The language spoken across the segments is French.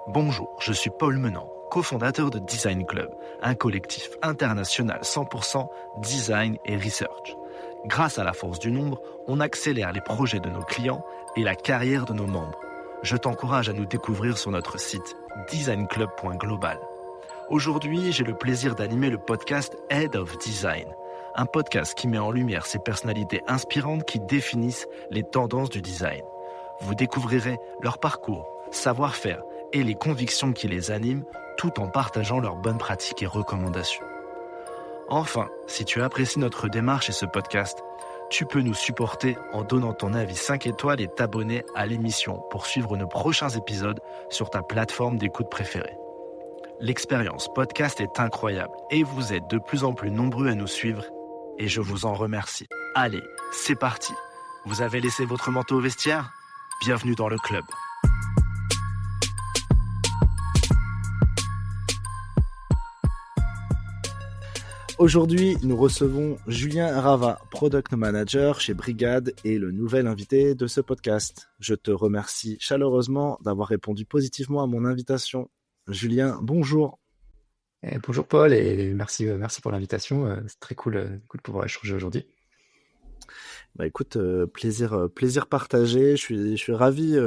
Bonjour, je suis Paul Menant, cofondateur de Design Club, un collectif international 100% design et research. Grâce à la force du nombre, on accélère les projets de nos clients et la carrière de nos membres. Je t'encourage à nous découvrir sur notre site designclub.global. Aujourd'hui, j'ai le plaisir d'animer le podcast Head of Design, un podcast qui met en lumière ces personnalités inspirantes qui définissent les tendances du design. Vous découvrirez leur parcours, savoir-faire et les convictions qui les animent, tout en partageant leurs bonnes pratiques et recommandations. Enfin, si tu apprécies notre démarche et ce podcast, tu peux nous supporter en donnant ton avis 5 étoiles et t'abonner à l'émission pour suivre nos prochains épisodes sur ta plateforme d'écoute préférée. L'expérience podcast est incroyable et vous êtes de plus en plus nombreux à nous suivre et je vous en remercie. Allez, c'est parti. Vous avez laissé votre manteau au vestiaire ? Bienvenue dans le club. Aujourd'hui, nous recevons Julien Rava, Product Manager chez Brigade et le nouvel invité de ce podcast. Je te remercie chaleureusement d'avoir répondu positivement à mon invitation. Julien, bonjour. Bonjour Paul et merci pour l'invitation. C'est très cool de pouvoir échanger aujourd'hui. Bah écoute, plaisir partagé. Je suis ravi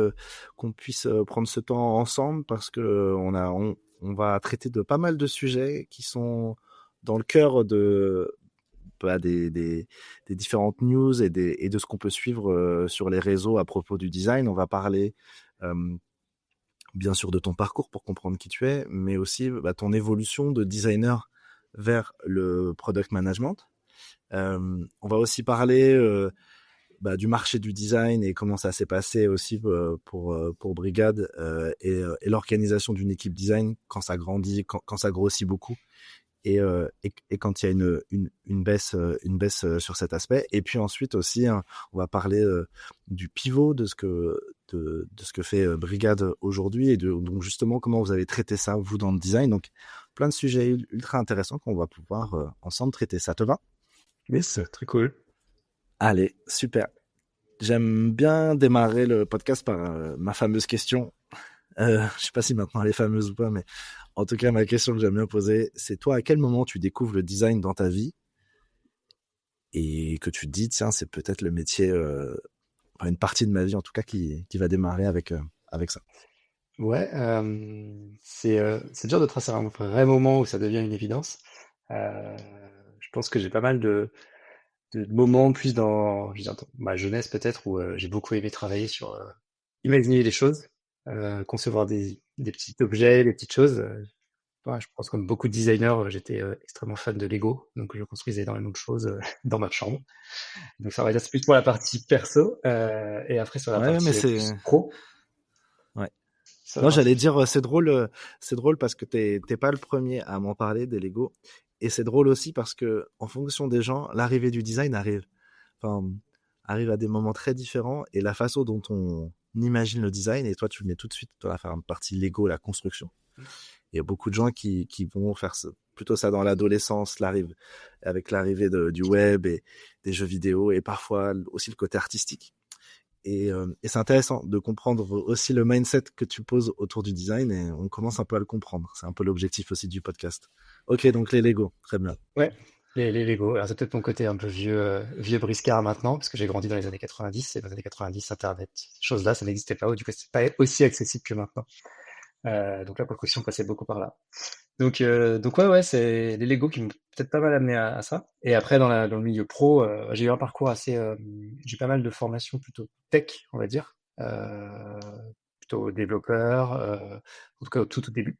qu'on puisse prendre ce temps ensemble parce que on va traiter de pas mal de sujets qui sont dans le cœur des différentes news et de ce qu'on peut suivre sur les réseaux à propos du design. On va parler bien sûr de ton parcours pour comprendre qui tu es, mais aussi ton évolution de designer vers le product management. On va aussi parler du marché du design et comment ça s'est passé aussi pour Brigade et l'organisation d'une équipe design quand ça grandit, quand ça grossit beaucoup et quand il y a une baisse sur cet aspect. Et puis ensuite aussi, on va parler du pivot de ce que fait Brigade aujourd'hui et donc justement comment vous avez traité ça vous dans le design. Donc plein de sujets ultra intéressants qu'on va pouvoir ensemble traiter. Ça te va ? Yes, très cool. Allez, super. J'aime bien démarrer le podcast par ma fameuse question. Je sais pas si maintenant elle est fameuse ou pas, mais en tout cas, ma question que j'aime bien poser, c'est toi, à quel moment tu découvres le design dans ta vie et que tu te dis, tiens, c'est peut-être le métier, une partie de ma vie en tout cas qui va démarrer avec ça. Ouais, c'est dur de tracer un vrai moment où ça devient une évidence. Je pense que j'ai pas mal de moments plus dans ma jeunesse peut-être où j'ai beaucoup aimé travailler sur imaginer les choses, concevoir des petits objets, des petites choses. Ouais, je pense comme beaucoup de designers, j'étais extrêmement fan de Lego, donc je construisais énormément de choses dans ma chambre. Donc ça va dire c'est plus pour la partie perso et après sur la Ouais, mais partie c'est plus pro. ouais. Sur la Non, partie j'allais plus pro. dire c'est drôle parce que t'es pas le premier à m'en parler des Lego et c'est drôle aussi parce que en fonction des gens, l'arrivée du design arrive à des moments très différents et la façon dont on imagine le design et toi tu le mets tout de suite dans la partie Lego, la construction. Il y a beaucoup de gens qui vont faire plutôt ça dans l'adolescence, avec l'arrivée du web et des jeux vidéo et parfois aussi le côté artistique. Et c'est intéressant de comprendre aussi le mindset que tu poses autour du design et on commence un peu à le comprendre. C'est un peu l'objectif aussi du podcast. Ok, donc les Lego, très bien. Ouais, les Lego. Alors c'est peut-être mon côté un peu vieux briscard maintenant, parce que j'ai grandi dans les années 90 et dans les années 90, Internet, ces choses-là, ça n'existait pas, ou du coup c'est pas aussi accessible que maintenant. Donc la construction passait beaucoup par là. Donc ouais, c'est les Lego qui m'ont peut-être pas mal amené à ça. Et après dans le milieu pro, j'ai eu un parcours assez, j'ai eu pas mal de formations plutôt tech, on va dire, plutôt développeur, en tout cas au tout début.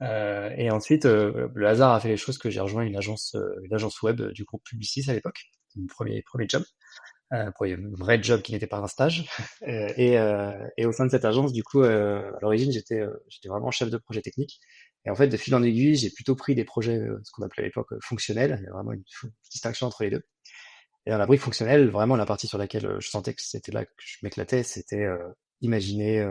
Et ensuite, le hasard a fait les choses que j'ai rejoint une agence web du groupe Publicis à l'époque, mon premier job, premier vrai job qui n'était pas un stage. Et au sein de cette agence, du coup, à l'origine, j'étais vraiment chef de projet technique. Et en fait, de fil en aiguille, j'ai plutôt pris des projets, ce qu'on appelait à l'époque fonctionnels. Il y a vraiment une distinction entre les deux. Et dans la brique fonctionnelle, vraiment la partie sur laquelle je sentais que c'était là que je m'éclatais, c'était imaginer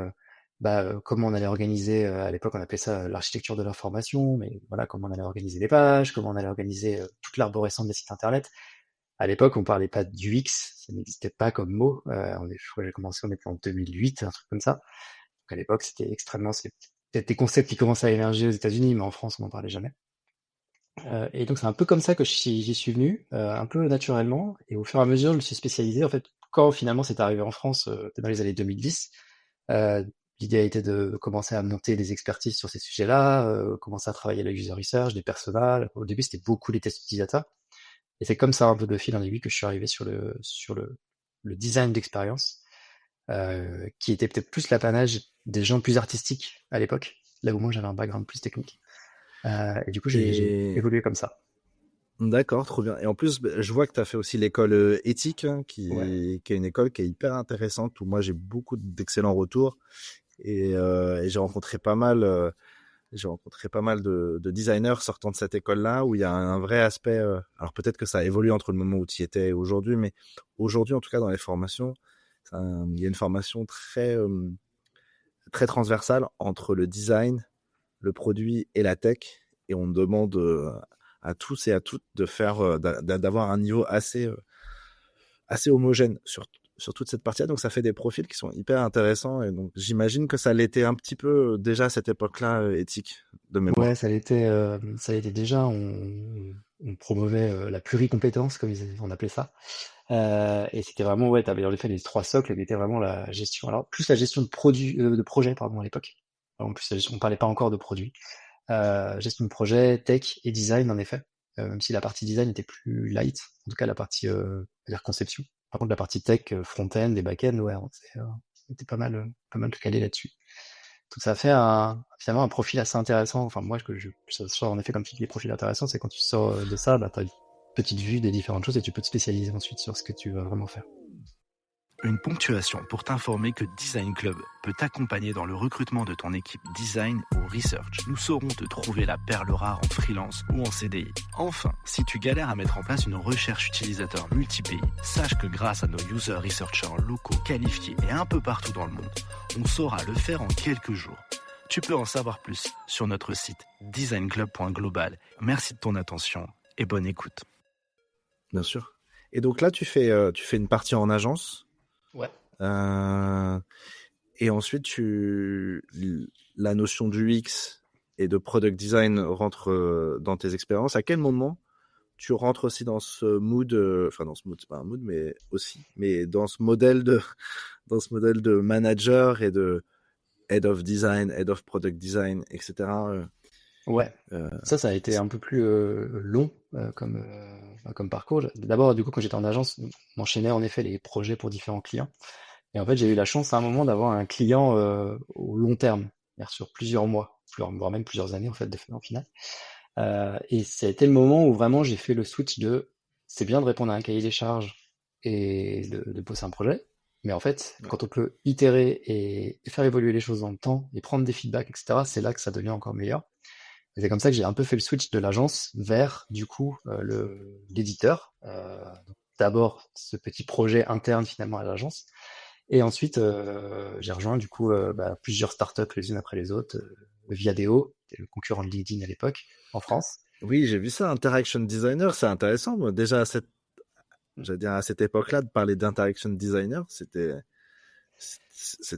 comment on allait organiser, à l'époque on appelait ça l'architecture de l'information, mais voilà, comment on allait organiser les pages, comment on allait organiser toute l'arborescence des sites internet. À l'époque, on parlait pas du UX, ça n'existait pas comme mot. Je crois que j'ai commencé, on était en 2008, un truc comme ça. Donc à l'époque, c'était extrêmement peut-être des concepts qui commençaient à émerger aux États-Unis, mais en France, on n'en parlait jamais. Et donc c'est un peu comme ça que j'y suis venu, un peu naturellement, et au fur et à mesure, je me suis spécialisé. En fait, quand finalement c'est arrivé en France, dans les années 2010, euh, l'idée a été de commencer à monter des expertises sur ces sujets-là, commencer à travailler le user research, des personas. Au début, c'était beaucoup les tests utilisateurs, et c'est comme ça, un peu de fil en aiguille, que je suis arrivé sur le design d'expérience, qui était peut-être plus l'apanage des gens plus artistiques à l'époque, là où moi j'avais un background plus technique. Et du coup, j'ai Et évolué comme ça. d'accord, trop bien. Et en plus, je vois que tu as fait aussi l'école éthique, hein, Ouais. qui est une école qui est hyper intéressante, où moi j'ai beaucoup d'excellents retours. Et j'ai rencontré pas mal de designers sortant de cette école-là, où il y a un vrai aspect. Alors peut-être que ça a évolué entre le moment où tu y étais et aujourd'hui, mais aujourd'hui, en tout cas, dans les formations, il y a une formation très transversale entre le design, le produit et la tech. Et on demande à tous et à toutes de faire, d'avoir un niveau assez homogène sur toute cette partie-là. Donc ça fait des profils qui sont hyper intéressants. Et donc j'imagine que ça l'était un petit peu déjà à cette époque-là, éthique, de Ouais, mémoire. ça l'était déjà. On promouvait la pluricompétence, comme on appelait ça. Et c'était vraiment, ouais, t'avais en effet les trois socles, qui étaient vraiment la gestion. Alors, plus la gestion de produits, de projets, pardon, à l'époque. En plus, on parlait pas encore de produits. Gestion de projet, tech et design, en effet. Même si la partie design était plus light, en tout cas la partie, on va dire conception. Par contre, la partie tech, front-end et back-end, ouais, on était pas mal calé là-dessus. Donc ça fait finalement un profil assez intéressant. Enfin, moi, ça sort en effet comme tu dis, les profils intéressants, c'est quand tu sors de ça, bah, t'as une petite vue des différentes choses et tu peux te spécialiser ensuite sur ce que tu vas vraiment faire. Une ponctuation pour t'informer que Design Club peut t'accompagner dans le recrutement de ton équipe design ou research. Nous saurons te trouver la perle rare en freelance ou en CDI. Enfin, si tu galères à mettre en place une recherche utilisateur multi-pays, sache que grâce à nos user researchers locaux qualifiés et un peu partout dans le monde, on saura le faire en quelques jours. Tu peux en savoir plus sur notre site designclub.global. Merci de ton attention et bonne écoute. Bien sûr. Et donc là, tu fais une partie en agence. Ouais. Et ensuite, la notion du UX et de product design rentre dans tes expériences. À quel moment tu rentres aussi dans ce mood, enfin dans ce mood, c'est pas un mood, mais aussi, mais dans ce modèle dans ce modèle de manager et de head of design, head of product design, etc. Ouais. Euh, Ça a été un peu plus long comme parcours. D'abord, du coup, quand j'étais en agence, on enchaînait en effet les projets pour différents clients. Et en fait, j'ai eu la chance à un moment d'avoir un client au long terme, c'est-à-dire sur plusieurs mois, voire même plusieurs années en fait, en final. Et ça a été le moment où vraiment j'ai fait le switch de c'est bien de répondre à un cahier des charges et de bosser un projet, mais en fait, ouais. quand on peut itérer et faire évoluer les choses dans le temps et prendre des feedbacks, etc., c'est là que ça devient encore meilleur. Et c'est comme ça que j'ai un peu fait le switch de l'agence vers, du coup, l'éditeur. Donc, d'abord, ce petit projet interne finalement à l'agence. Et ensuite, j'ai rejoint du coup plusieurs startups les unes après les autres, Viadeo, c'était le concurrent de LinkedIn à l'époque, en France. Oui, j'ai vu ça. Interaction designer, c'est intéressant. Moi, déjà j'allais dire à cette époque-là, de parler d'interaction designer, c'était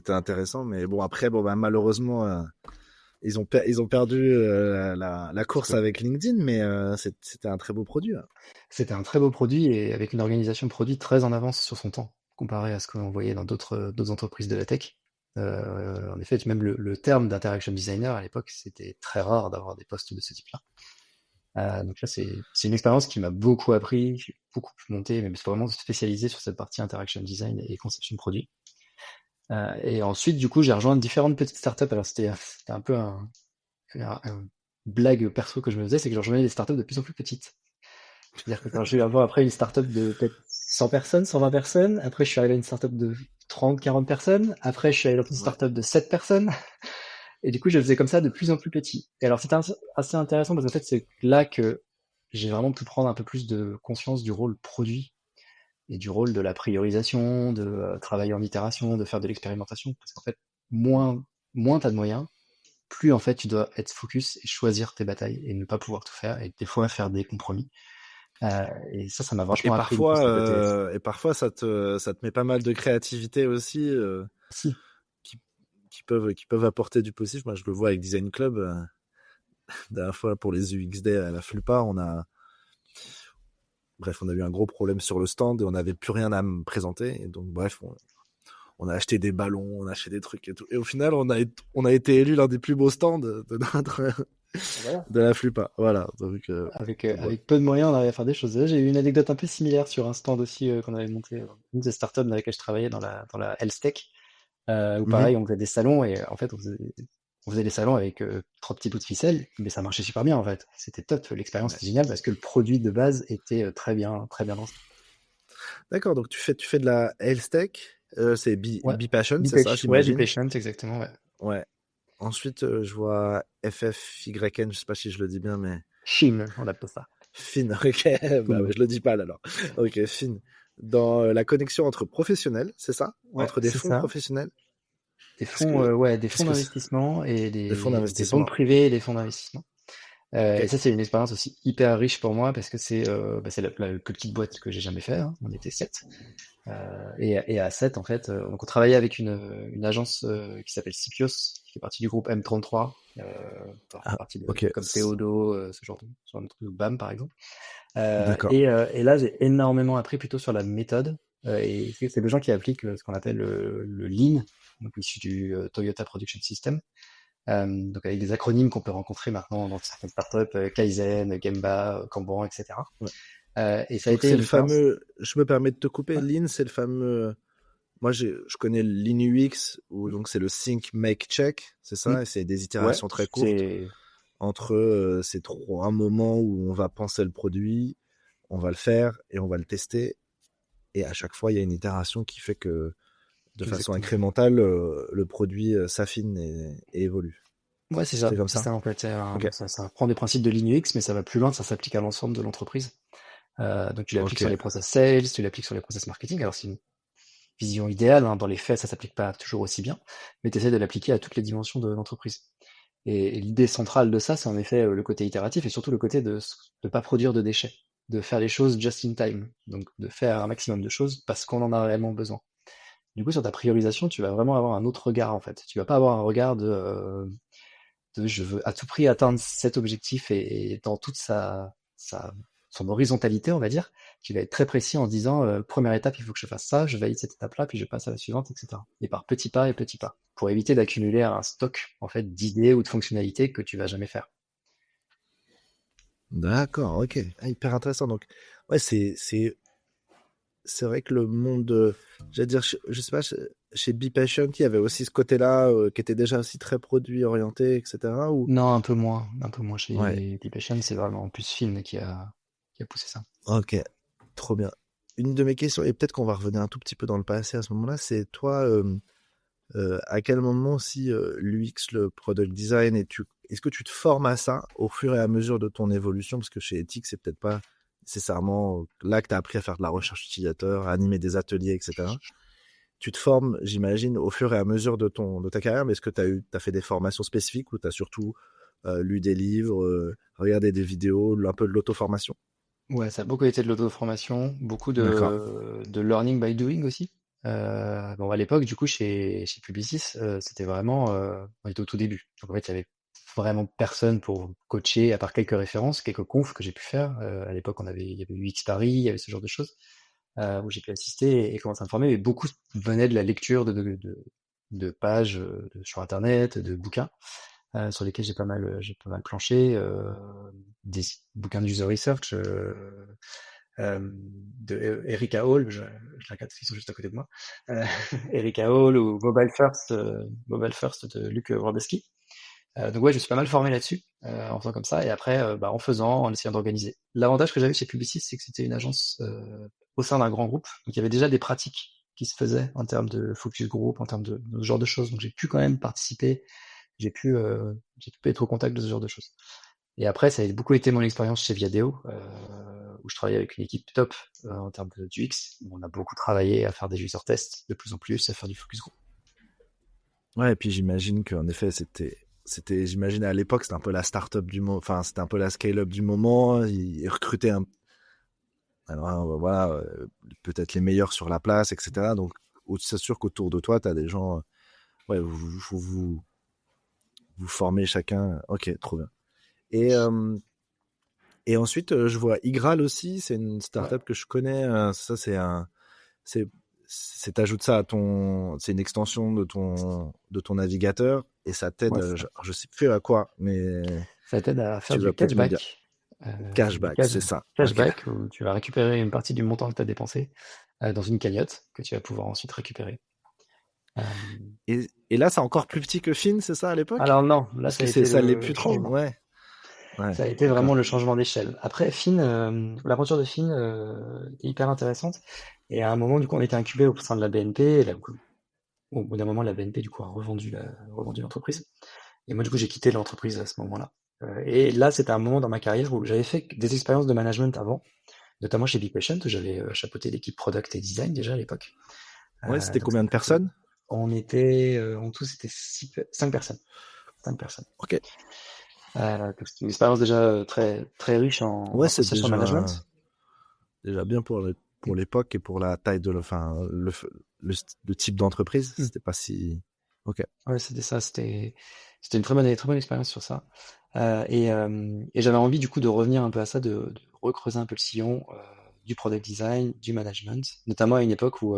intéressant. Mais bon, après, bon, bah, malheureusement, ils ont perdu la course avec LinkedIn, mais c'était un très beau produit, hein. C'était un très beau produit et avec une organisation produit très en avance sur son temps, comparé à ce qu'on voyait dans d'autres entreprises de la tech. En effet, même le terme d'interaction designer à l'époque, c'était très rare d'avoir des postes de ce type-là. Donc là, c'est une expérience qui m'a beaucoup appris, j'ai beaucoup pu monter, mais c'est vraiment spécialisé sur cette partie interaction design et conception de produit. Et ensuite, du coup, j'ai rejoint différentes petites startups. Alors c'était un peu un blague perso que je me faisais, c'est que je rejoignais des startups de plus en plus petites. C'est-à-dire que quand je suis avoir après une startup de peut-être 100 personnes, 120 personnes, après je suis arrivé à une startup de 30, 40 personnes, après je suis allé dans une Ouais. startup de 7 personnes, et du coup je faisais comme ça de plus en plus petit. Et alors c'était assez intéressant parce qu'en fait c'est là que j'ai vraiment pu prendre un peu plus de conscience du rôle produit et du rôle de la priorisation, de travailler en itération, de faire de l'expérimentation, parce qu'en fait moins t'as de moyens, plus en fait tu dois être focus et choisir tes batailles et ne pas pouvoir tout faire et des fois faire des compromis. Et ça m'a Et vachement appris du coup parfois, ce côté. ça te met pas mal de créativité aussi, Si. qui, qui peuvent apporter du positif. Moi, je le vois avec Design Club. La dernière fois, pour les UXD à la Flupart, on a eu un gros problème sur le stand et on n'avait plus rien à me présenter. Et donc, bref, on a acheté des ballons, on a acheté des trucs et tout. Et au final, on a été élu l'un des plus beaux stands Voilà. de la Flupart. Voilà. Donc, Avec peu de moyens, on arrive à faire des choses. Là, j'ai eu une anecdote un peu similaire sur un stand aussi qu'on avait monté, une des startups dans laquelle je travaillais dans la health tech, où mhm. pareil, on faisait des salons et en fait, on faisait des salons avec 3 petits bouts de ficelle, mais ça marchait super bien en fait. C'était top, l'expérience Ouais. était géniale parce que le produit de base était très bien lancé. D'accord. Donc, tu fais de la health tech. C'est Ouais, Bipassion, c'est ça, ouais, j'imagine. Bpatient, exactement, ouais. Ouais. Ensuite, je vois FFYN, je sais pas si je le dis bien, mais Chine, on appelle ça. Finn. Ok, bah, Cool. je le dis pas là, alors. Ok, Finn. Dans la connexion entre professionnels, c'est ça? Ouais, Entre des c'est fonds ça. professionnels? Des Est-ce fonds, que, ouais, des fonds est-ce que c'est d'investissement et des fonds des banques d'investissement? privées et des fonds d'investissement. Ok. Et ça, c'est une expérience aussi hyper riche pour moi parce que c'est la plus petite boîte que j'ai jamais fait, hein. On était 7. Et à 7, en fait, donc on travaillait avec une agence qui s'appelle Cipios, qui fait partie du groupe M33, Ah, partie ok. comme Théodo, ce genre de truc, ou BAM par exemple. D'accord. Et là, j'ai énormément appris plutôt sur la méthode. Et c'est des gens qui appliquent ce qu'on appelle le Lean, donc issu du Toyota Production System. Donc avec des acronymes qu'on peut rencontrer maintenant dans certaines startups, Kaizen, Gemba, Kanban, etc. Ouais. Et ça a Donc été c'est une le expérience. fameux, je me permets de te couper, Ouais. Lean, c'est le fameux, moi je connais le Lean UX, où donc c'est le Think, Make, Check, c'est Mm. ça, et c'est des Ouais, itérations très courtes c'est entre un moment où on va penser le produit, on va le faire et on va le tester, et à chaque fois il y a une itération qui fait que de façon exactement. incrémentale, le produit s'affine et évolue. Ouais, c'est C'est ça. comme C'est ça? ça en fait. Ok. Ça prend des principes de Linux, mais ça va plus loin, ça s'applique à l'ensemble de l'entreprise. Donc tu l'appliques Ok. sur les process sales, tu l'appliques sur les process marketing. Alors c'est une vision idéale, hein. Dans les faits, ça s'applique pas toujours aussi bien, mais tu essaies de l'appliquer à toutes les dimensions de l'entreprise. Et l'idée centrale de ça, c'est en effet le côté itératif et surtout le côté de ne pas produire de déchets, de faire les choses just in time, donc de faire un maximum de choses parce qu'on en a réellement besoin. Du coup, sur ta priorisation, tu vas vraiment avoir un autre regard en fait. Tu vas pas avoir un regard de je veux à tout prix atteindre cet objectif et dans toute son horizontalité, on va dire, tu vas être très précis en disant première étape, il faut que je fasse ça, je valide cette étape-là, puis je passe à la suivante, etc. Et par petits pas et petits pas, pour éviter d'accumuler un stock en fait d'idées ou de fonctionnalités que tu vas jamais faire. D'accord, ok. Ah, hyper intéressant. Donc, ouais, c'est vrai que le monde, j'allais dire, je sais pas, chez Bipatient, il y avait aussi ce côté-là qui était déjà aussi très produit orienté, etc. Ou Non, un peu moins ouais, chez Deep c'est vraiment plus Film qui a poussé ça. ok, trop bien. Une de mes questions, et peut-être qu'on va revenir un tout petit peu dans le passé à ce moment-là, c'est toi, à quel moment si l'UX, le product design, est-ce que tu te formes à ça au fur et à mesure de ton évolution? Parce que chez Ethic, c'est peut-être pas nécessairement là que tu as appris à faire de la recherche utilisateur, à animer des ateliers, etc. Tu te formes, j'imagine, au fur et à mesure de ta carrière, mais est-ce que t'as fait des formations spécifiques ou tu as surtout lu des livres, regardé des vidéos, un peu de l'auto-formation? Ouais, ça a beaucoup été de l'auto-formation, beaucoup D'accord. de learning by doing aussi. Bon, à l'époque, du coup, chez Publicis, c'était vraiment, on était au tout début. Donc, en fait, il y avait vraiment personne pour coacher, à part quelques références, quelques confs que j'ai pu faire. À l'époque, il y avait UX Paris, il y avait ce genre de choses, où j'ai pu assister et commencer à me former. Mais beaucoup venaient de la lecture de pages sur Internet, de bouquins sur lesquels j'ai pas mal planché, des bouquins de user research de Erika Hall, je la regarde, ils sont juste à côté de moi, euh, Erika Hall ou Mobile First de Luc Wroblewski. Donc ouais, je suis pas mal formé là-dessus en faisant comme ça, et après en faisant, en essayant d'organiser. L'avantage que j'avais chez Publicis, c'est que c'était une agence au sein d'un grand groupe, donc il y avait déjà des pratiques qui se faisaient en termes de focus group, en termes de ce genre de choses, donc j'ai pu quand même participer j'ai pu être au contact de ce genre de choses. Et après, ça a beaucoup été mon expérience chez Viadeo, où je travaillais avec une équipe top en termes de UX. On a beaucoup travaillé à faire des user tests, de plus en plus, à faire du focus group. Ouais, et puis j'imagine qu'en effet, j'imagine à l'époque, c'était un peu la start-up du moment, enfin, c'était un peu la scale-up du moment. Ils recrutaient alors, voilà, peut-être les meilleurs sur la place, etc. Donc, c'est sûr qu'autour de toi, tu as des gens ouais, vous formez chacun. Ok, trop bien. Et, euh, et ensuite, je vois Igral aussi, c'est une Ouais, startup que je connais. Ça, c'est, t'ajoutes ça à c'est une extension de ton navigateur et ça t'aide, ouais, c'est ça. je sais plus à quoi, mais Ça t'aide à faire tu vas du peut-être me dire. cashback. Du Cashback, c'est ça. Ok. cashback où tu vas récupérer une partie du montant que tu as dépensé dans une cagnotte que tu vas pouvoir ensuite récupérer. Euh, Et là, c'est encore plus petit que Fin, c'est ça à l'époque? alors non, là Parce ça a que été ça l'est le plus trop. changement. Ouais, ouais, Ça a été vraiment d'accord. le changement d'échelle. Après, Finn, l'aventure de Finn est hyper intéressante. Et à un moment, du coup, on était incubé au sein de la BNP. Et là, au bout d'un moment, la BNP, du coup, a revendu l'entreprise. Et moi, du coup, j'ai quitté l'entreprise à ce moment-là. Et là, c'était un moment dans ma carrière où j'avais fait des expériences de management avant, notamment chez BigPatient, où j'avais chapeauté l'équipe product et design déjà à l'époque. Ouais, c'était Donc, combien de personnes? on était, en tout, c'était 5 personnes. 5 personnes. Ok. Donc c'était une expérience déjà très, très riche en Ouais, c'est association management. déjà bien pour l'époque et pour la taille enfin, le type d'entreprise. Mm. C'était pas si. Ok. Ouais, c'était ça. C'était une très bonne expérience sur ça. Et j'avais envie du coup de revenir un peu à ça, de recreuser un peu le sillon du product design, du management, notamment à une époque où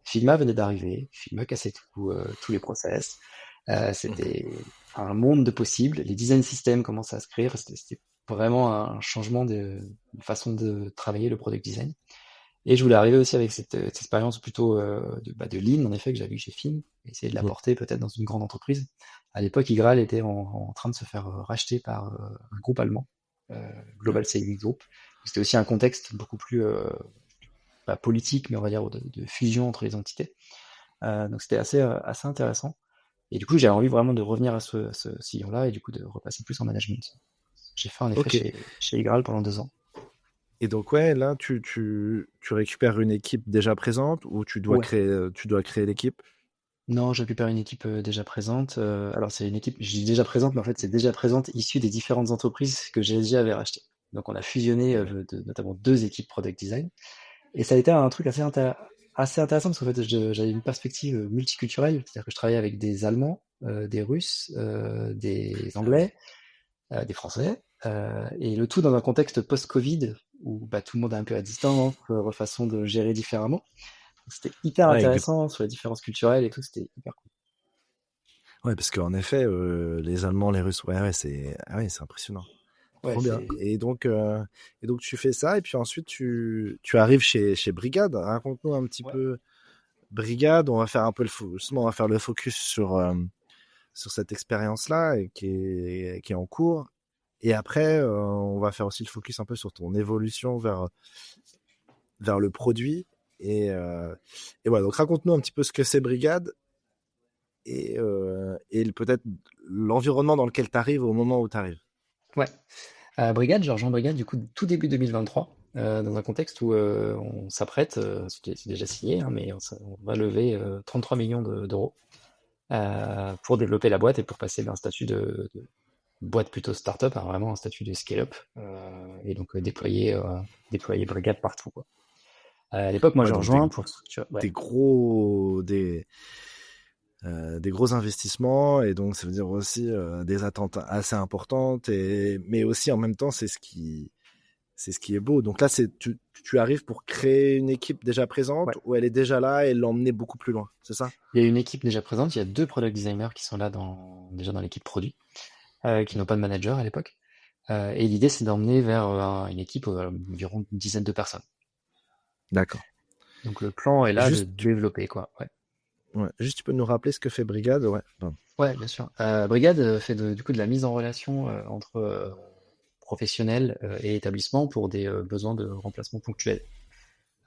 Figma venait d'arriver. Figma cassait tous les process. C'était un monde de possibles. Les design systems commençaient à se créer. C'était vraiment un changement de façon de travailler le product design. Et je voulais arriver aussi avec cette expérience plutôt de lean, en effet, que j'avais eu chez Fin, et essayer de Mm. l'apporter peut-être dans une grande entreprise. À l'époque, Igral était en train de se faire racheter par un groupe allemand, Global Savings Group. C'était aussi un contexte beaucoup plus pas politique, mais on va dire de fusion entre les entités. Donc c'était assez intéressant. Et du coup, j'avais envie vraiment de revenir à ce sillon-là et du coup de repasser plus en management. J'ai fait en effet Ok. chez Igral pendant 2 ans. Et donc, ouais, là, tu récupères une équipe déjà présente ou Ouais. tu dois créer l'équipe? Non, je récupère une équipe déjà présente. Alors c'est une équipe, je dis déjà présente, mais en fait c'est déjà présente, issue des différentes entreprises que GSG avait rachetées. Donc on a fusionné notamment 2 équipes product design. Et ça a été un truc assez intéressant parce qu'en fait j'avais une perspective multiculturelle, c'est-à-dire que je travaillais avec des Allemands, des Russes, des Anglais, des Français, et le tout dans un contexte post-Covid où bah, tout le monde est un peu à distance, façon de gérer différemment. C'était hyper Ouais, intéressant sur les différences culturelles et tout, c'était hyper cool. ouais, parce qu'en effet, les Allemands, les Russes, ouais, ouais, c'est impressionnant. Ouais, Trop bien. c'est Et donc tu fais ça, et puis ensuite tu arrives chez Brigade. Raconte-nous un petit ouais. peu Brigade. On va faire un peu justement, on va faire le focus sur cette expérience-là qui est en cours. Et après, on va faire aussi le focus un peu sur ton évolution vers le produit. Et voilà, donc raconte-nous un petit peu ce que c'est Brigade et peut-être l'environnement dans lequel tu arrives au moment où tu arrives. Ouais. Brigade, j'ai rejoint Brigade du coup tout début 2023, dans un contexte où on s'apprête, c'est déjà signé, hein, mais on va lever 33 millions d'euros pour développer la boîte et pour passer d'un statut de boîte plutôt start-up à vraiment un statut de scale-up et donc déployer Brigade partout, quoi. À l'époque, moi Ouais, j'ai donc rejoint pour structurer. Ouais, des gros, des gros investissements, et donc ça veut dire aussi des attentes assez importantes, mais aussi en même temps c'est ce qui est beau. Donc là, tu arrives pour créer une équipe déjà présente ouais. ou elle est déjà là et l'emmener beaucoup plus loin, c'est ça? Il y a une équipe déjà présente, il y a 2 product designers qui sont là déjà dans l'équipe produit, qui n'ont pas de manager à l'époque. Et l'idée, c'est d'emmener vers une équipe environ une dizaine de personnes. D'accord. Donc le plan est Et là de développer, quoi. Ouais, ouais, juste tu peux nous rappeler ce que fait Brigade? Ouais. Pardon. ouais, bien sûr. Brigade fait du coup de la mise en relation entre professionnels et établissements pour des besoins de remplacement ponctuels.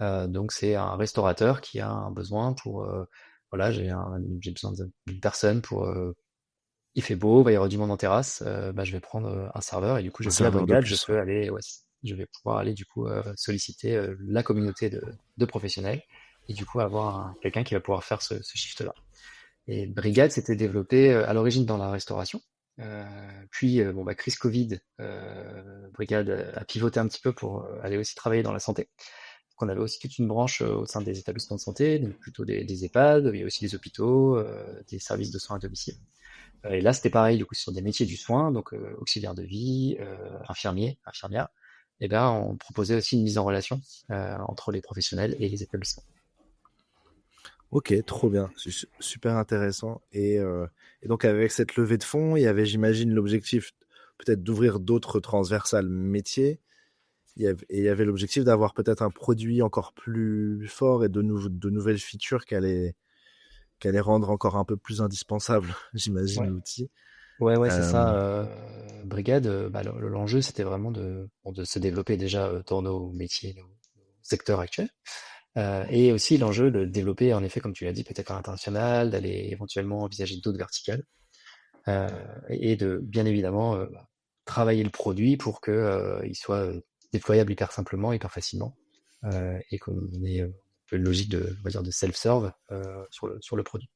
Donc c'est un restaurateur qui a un besoin pour voilà, j'ai besoin d'une personne pour il fait beau, va y avoir du monde en terrasse, bah, je vais prendre un serveur et du coup, Un via serveur de Brigade, je plus, ouais. peux aller, ouais, je vais pouvoir aller du coup solliciter la communauté de professionnels et du coup avoir quelqu'un qui va pouvoir faire ce shift-là. Et Brigade s'était développé à l'origine dans la restauration. Puis, bon, bah, crise Covid, Brigade a pivoté un petit peu pour aller aussi travailler dans la santé. qu'on avait aussi toute une branche au sein des établissements de santé, donc plutôt des EHPAD, il y a aussi des hôpitaux, des services de soins à domicile. Et là, c'était pareil, du coup, sur des métiers du soin, donc auxiliaire de vie, infirmier, infirmière. Et ben, on proposait aussi une mise en relation entre les professionnels et les établissements. Ok, trop bien, super intéressant. Et donc avec cette levée de fonds, il y avait, j'imagine, l'objectif peut-être d'ouvrir d'autres transversales métiers. Il y avait l'objectif d'avoir peut-être un produit encore plus fort et de nouvelles features qu'elle allait rendre encore un peu plus indispensable, j'imagine, Ouais. l'outil. Ouais, c'est Euh, ça. Brigade, l'enjeu, c'était vraiment de se développer déjà dans nos métiers, nos secteurs actuels. Et aussi l'enjeu de développer, en effet, comme tu l'as dit, peut-être à l'international, d'aller éventuellement envisager d'autres verticales, et de bien évidemment travailler le produit pour que il soit déployable hyper simplement, hyper facilement, et qu'on ait un peu une logique on va dire, de self-serve sur le produit.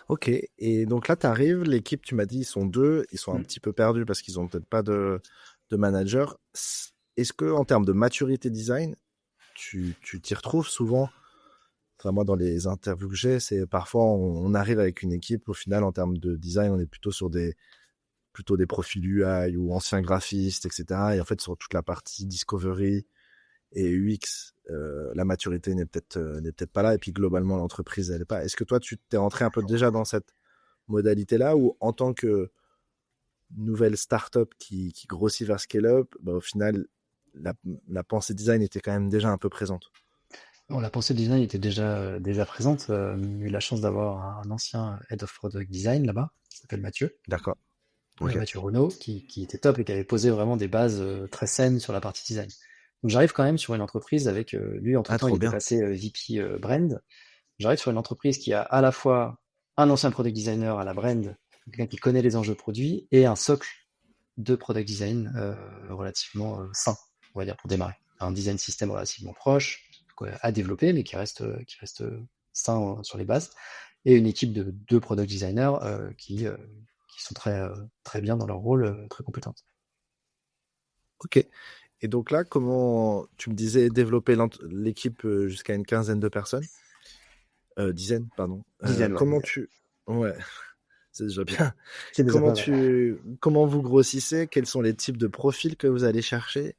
ok, et donc là, tu arrives, l'équipe, tu m'as dit, ils sont deux, ils sont un petit peu perdus parce qu'ils ont peut-être pas de manager. Est-ce que en termes de maturité design, tu t'y retrouves souvent? Enfin, moi, dans les interviews que j'ai, c'est parfois on arrive avec une équipe, au final, en termes de design, on est plutôt sur plutôt des profils UI ou anciens graphistes, etc. Et en fait, sur toute la partie discovery et UX, la maturité n'est peut-être pas là. Et puis globalement, l'entreprise, elle est pas. Est-ce que toi, tu t'es rentré un peu déjà dans cette modalité-là, ou en tant que nouvelle startup qui grossit vers scale-up, bah, au final, la pensée design était quand même déjà un peu présente? Bon, la pensée design était déjà présente. J'ai eu la chance d'avoir un ancien head of product design là-bas, qui s'appelle Mathieu. D'accord. Ok. Mathieu Renaud, qui était top et qui avait posé vraiment des bases très saines sur la partie design. Donc j'arrive quand même sur une entreprise avec lui, entre-temps, il Trop était bien. passé VP Brand. J'arrive sur une entreprise qui a à la fois un ancien product designer à la brand, quelqu'un qui connaît les enjeux produits, et un socle de product design relativement sain, on va dire, pour démarrer. Un design system relativement proche, à développer, mais qui reste sain sur les bases, et une équipe de 2 product designers qui sont très bien dans leur rôle, très compétentes. Ok. Et donc là, comment tu me disais développer l'équipe jusqu'à une quinzaine de personnes, dizaine, pardon. Dizaine, ouais. Comment tu, ouais, c'est déjà bien. C'est déjà pas mal. Comment vous grossissez? Quels sont les types de profils que vous allez chercher?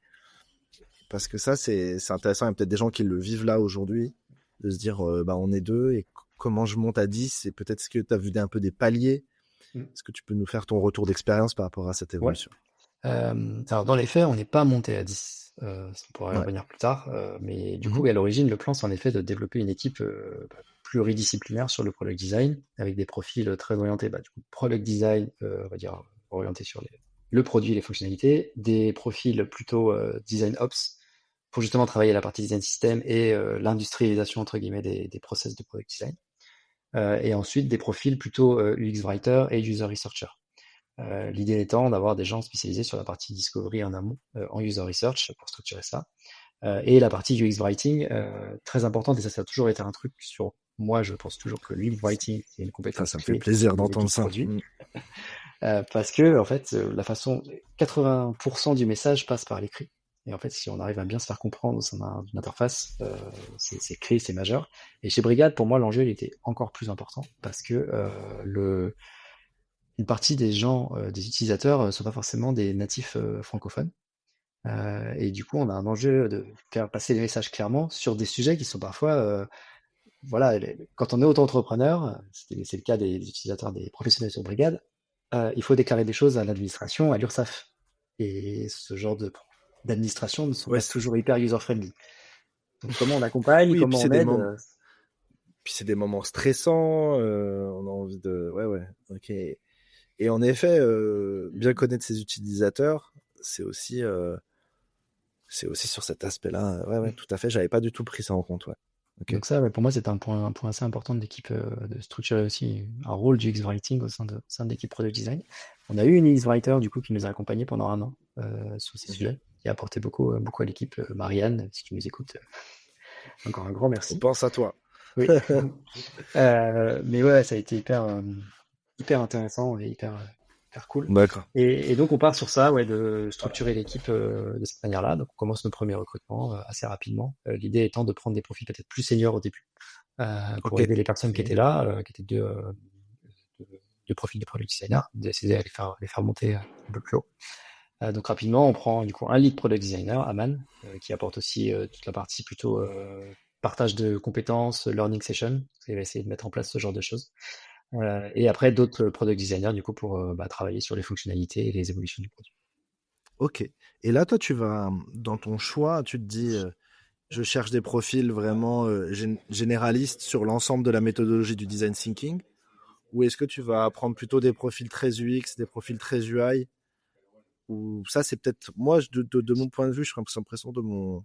Parce que ça, c'est intéressant. Il y a peut-être des gens qui le vivent là aujourd'hui, de se dire, bah, on est deux et comment je monte à 10? Et peut-être ce que tu as vu un peu des paliers. Est-ce que tu peux nous faire ton retour d'expérience par rapport à cette Ouais. évolution? Alors dans les faits, on n'est pas monté à 10. On pourra y Ouais. revenir plus tard. Mais du coup, à l'origine, le plan, c'est en effet de développer une équipe pluridisciplinaire sur le product design, avec des profils très orientés, du coup, product design, on va dire, orientés sur le produit et les fonctionnalités, des profils plutôt design ops, pour justement travailler la partie design system et l'industrialisation, entre guillemets, des process de product design. Et ensuite, des profils plutôt UX writer et user researcher. L'idée étant d'avoir des gens spécialisés sur la partie discovery en amont, en user research pour structurer ça. Et la partie UX writing, très importante, et ça a toujours été un truc sur moi, je pense toujours que l'UX writing, c'est une compétence Ça me clé fait plaisir des d'entendre équipes ça. produits. Parce que, en fait, la façon, 80% du message passe par l'écrit. Et en fait, si on arrive à bien se faire comprendre au sein d'une interface, c'est clé, c'est majeur. Et chez Brigade, pour moi, l'enjeu, il était encore plus important parce que une partie des gens, des utilisateurs, sont pas forcément des natifs francophones. Et du coup, on a un enjeu de faire passer les messages clairement sur des sujets qui sont parfois, voilà, quand on est auto-entrepreneur, c'est le cas des utilisateurs, des professionnels sur Brigade, il faut déclarer des choses à l'administration, à l'URSSAF. Et ce genre d'administration ne sont Ouais, pas toujours hyper user-friendly. Donc comment on accompagne, oui, et puis comment c'est on des aide, moments. Puis c'est des moments stressants, on a envie de... Ouais, ok. Et en effet, bien connaître ses utilisateurs, c'est aussi sur cet aspect-là. Ouais, tout à fait. J'avais pas du tout pris ça en compte. Ouais. Ok. Donc ça, pour moi, c'est un point assez important de l'équipe, de structurer aussi un rôle du X-Writing au sein de l'équipe Product Design. On a eu une X-Writer, du coup, qui nous a accompagnés pendant 1 an sur ces sujets, qui a apporté beaucoup à l'équipe. Marianne, si tu nous écoutes, encore un grand On merci. pense à toi. Oui. Mais ouais, ça a été hyper intéressant et hyper Super cool. D'accord. Et donc on part sur ça, ouais, de structurer l'équipe de cette manière-là. Donc on commence nos premiers recrutements assez rapidement. L'idée étant de prendre des profils peut-être plus seniors au début pour Ok. aider les personnes qui étaient là, qui étaient deux profils de product designer, d'essayer à les faire monter un peu plus haut. Donc rapidement, on prend du coup un lead product designer, Aman, qui apporte aussi toute la partie plutôt partage de compétences, learning session. Il va essayer de mettre en place ce genre de choses. Et après, d'autres product designers du coup pour travailler sur les fonctionnalités et les évolutions du produit. Ok. Et là, toi, tu vas dans ton choix, tu te dis, je cherche des profils vraiment généralistes sur l'ensemble de la méthodologie du design thinking, ou est-ce que tu vas prendre plutôt des profils très UX, des profils très UI, ou ça, c'est peut-être moi de mon point de vue, je suis l'impression de mon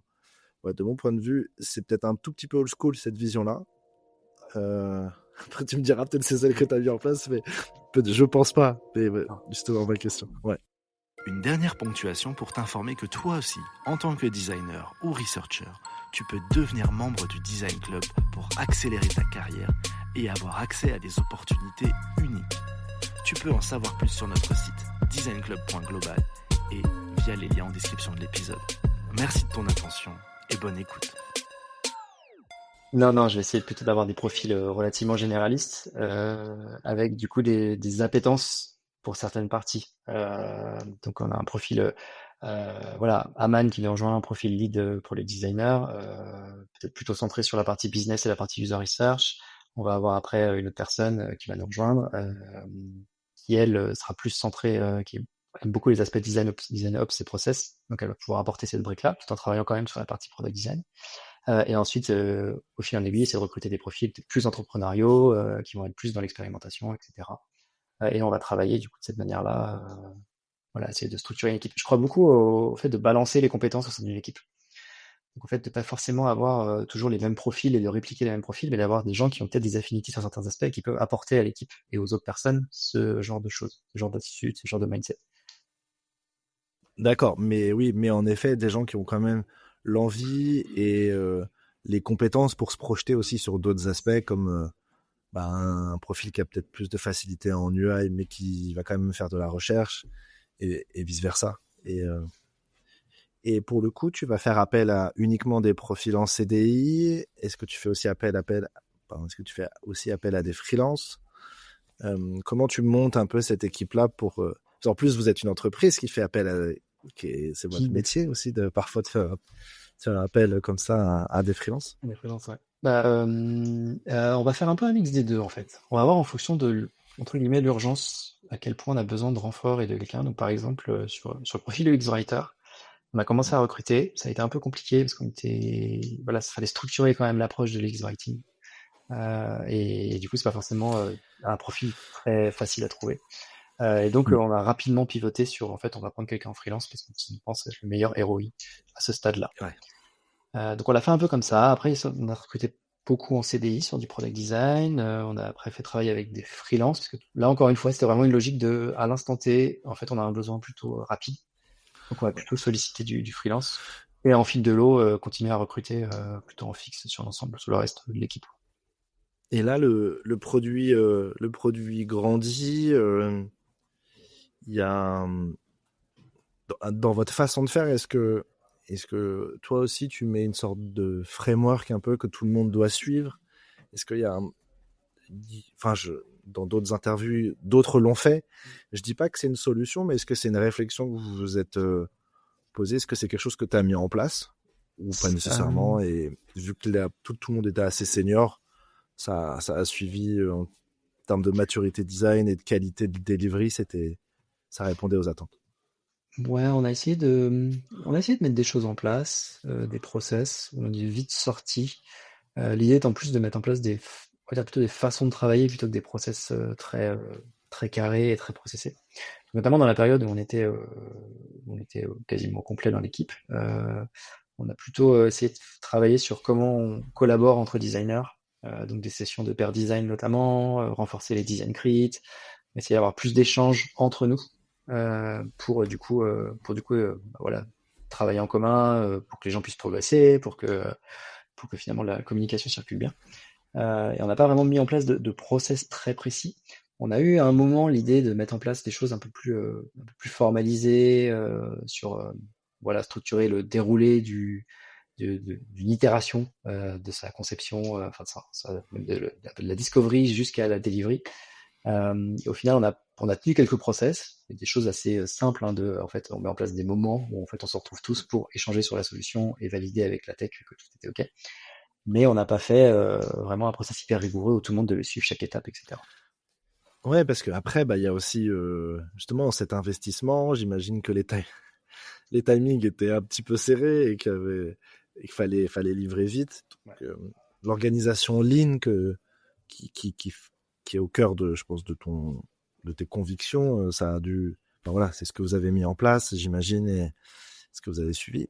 point de vue, c'est peut-être un tout petit peu old school cette vision-là. Après, tu me diras peut-être c'est celle que tu as mis en place, mais je pense pas. Mais ouais, justement, ma question. Ouais. Une dernière ponctuation pour t'informer que toi aussi, en tant que designer ou researcher, tu peux devenir membre du Design Club pour accélérer ta carrière et avoir accès à des opportunités uniques. Tu peux en savoir plus sur notre site designclub.global et via les liens en description de l'épisode. Merci de ton attention et bonne écoute. Non, je vais essayer plutôt d'avoir des profils relativement généralistes, avec du coup des appétences pour certaines parties. Donc on a un profil, voilà, Aman qui nous rejoint, un profil lead pour les designers, peut-être plutôt centré sur la partie business et la partie user research. On va avoir après une autre personne qui va nous rejoindre, qui elle sera plus centrée, qui aime beaucoup les aspects design ops et process. Donc elle va pouvoir apporter cette brique-là, tout en travaillant quand même sur la partie product design. Et ensuite, au fil en aiguille, c'est de recruter des profils peut-être plus entrepreneuriaux, qui vont être plus dans l'expérimentation, etc. Et on va travailler du coup de cette manière-là, voilà, essayer de structurer une équipe. Je crois beaucoup au fait de balancer les compétences au sein d'une équipe. Donc au fait de pas forcément avoir toujours les mêmes profils et de répliquer les mêmes profils, mais d'avoir des gens qui ont peut-être des affinités sur certains aspects et qui peuvent apporter à l'équipe et aux autres personnes ce genre de choses, ce genre d'attitude, ce genre de mindset. D'accord, mais oui, mais en effet, des gens qui ont quand même l'envie et les compétences pour se projeter aussi sur d'autres aspects, comme un profil qui a peut-être plus de facilité en UI, mais qui va quand même faire de la recherche, et vice-versa. Et pour le coup, tu vas faire appel à uniquement des profils en CDI. Est-ce que tu fais aussi est-ce que tu fais aussi appel à des freelances? Comment tu montes un peu cette équipe-là pour en plus, vous êtes une entreprise qui fait appel à, c'est votre métier aussi de parfois de faire appel comme ça à des freelances. Des freelances, ouais. On va faire un peu un mix des deux en fait. On va voir en fonction de entre guillemets l'urgence à quel point on a besoin de renfort et de quelqu'un. Donc par exemple sur le profil UX Writer, on a commencé à recruter. Ça a été un peu compliqué parce il fallait structurer quand même l'approche de l'UX Writing. Et du coup c'est pas forcément un profil très facile à trouver. Et donc on a rapidement pivoté sur en fait on va prendre quelqu'un en freelance parce qu'on pense être le meilleur ROI à ce stade-là. Ouais. Donc on l'a fait un peu comme ça. Après, on a recruté beaucoup en CDI sur du product design. On a après fait travailler avec des freelances, parce que là, encore une fois, c'était vraiment une logique de, à l'instant T, en fait, on a un besoin plutôt rapide. Donc on va plutôt solliciter du freelance. Et en fil de l'eau, continuer à recruter plutôt en fixe sur l'ensemble, sur le reste de l'équipe. Et là, le produit grandit. Il y a dans votre façon de faire, est-ce que toi aussi tu mets une sorte de framework un peu que tout le monde doit suivre? Est-ce qu'il y a dans d'autres interviews, d'autres l'ont fait. Je dis pas que c'est une solution, mais est-ce que c'est une réflexion que vous vous êtes posée? Est-ce que c'est quelque chose que tu as mis en place ou pas nécessairement? Et vu que tout le monde était assez senior, ça a suivi en termes de maturité design et de qualité de delivery, ça répondait aux attentes. Ouais, on a essayé de mettre des choses en place, des process, on est vite sorti. L'idée est en plus de mettre en place on va dire plutôt des façons de travailler plutôt que des process très carrés et très processés. Notamment dans la période où on était quasiment complet dans l'équipe, on a plutôt essayé de travailler sur comment on collabore entre designers, donc des sessions de pair design notamment, renforcer les design crits, essayer d'avoir plus d'échanges entre nous pour du coup voilà, travailler en commun, pour que les gens puissent progresser, pour que finalement la communication circule bien. Et on n'a pas vraiment mis en place de process très précis. On a eu à un moment l'idée de mettre en place des choses un peu plus formalisées, sur, voilà, structurer le déroulé d'une itération, de sa conception, enfin même de la discovery jusqu'à la delivery. Et au final, on a tenu quelques process, des choses assez simples, hein, en fait, on met en place des moments où en fait on se retrouve tous pour échanger sur la solution et valider avec la tech que tout était OK. Mais on n'a pas fait vraiment un process hyper rigoureux où tout le monde devait suivre chaque étape, etc. Ouais, parce qu'après, il y a aussi justement cet investissement. J'imagine que les timings étaient un petit peu serrés et qu'il fallait livrer vite. Donc, l'organisation lean qui est au cœur je pense, de tes convictions, ça a dû. Enfin, voilà, c'est ce que vous avez mis en place, j'imagine, et ce que vous avez suivi.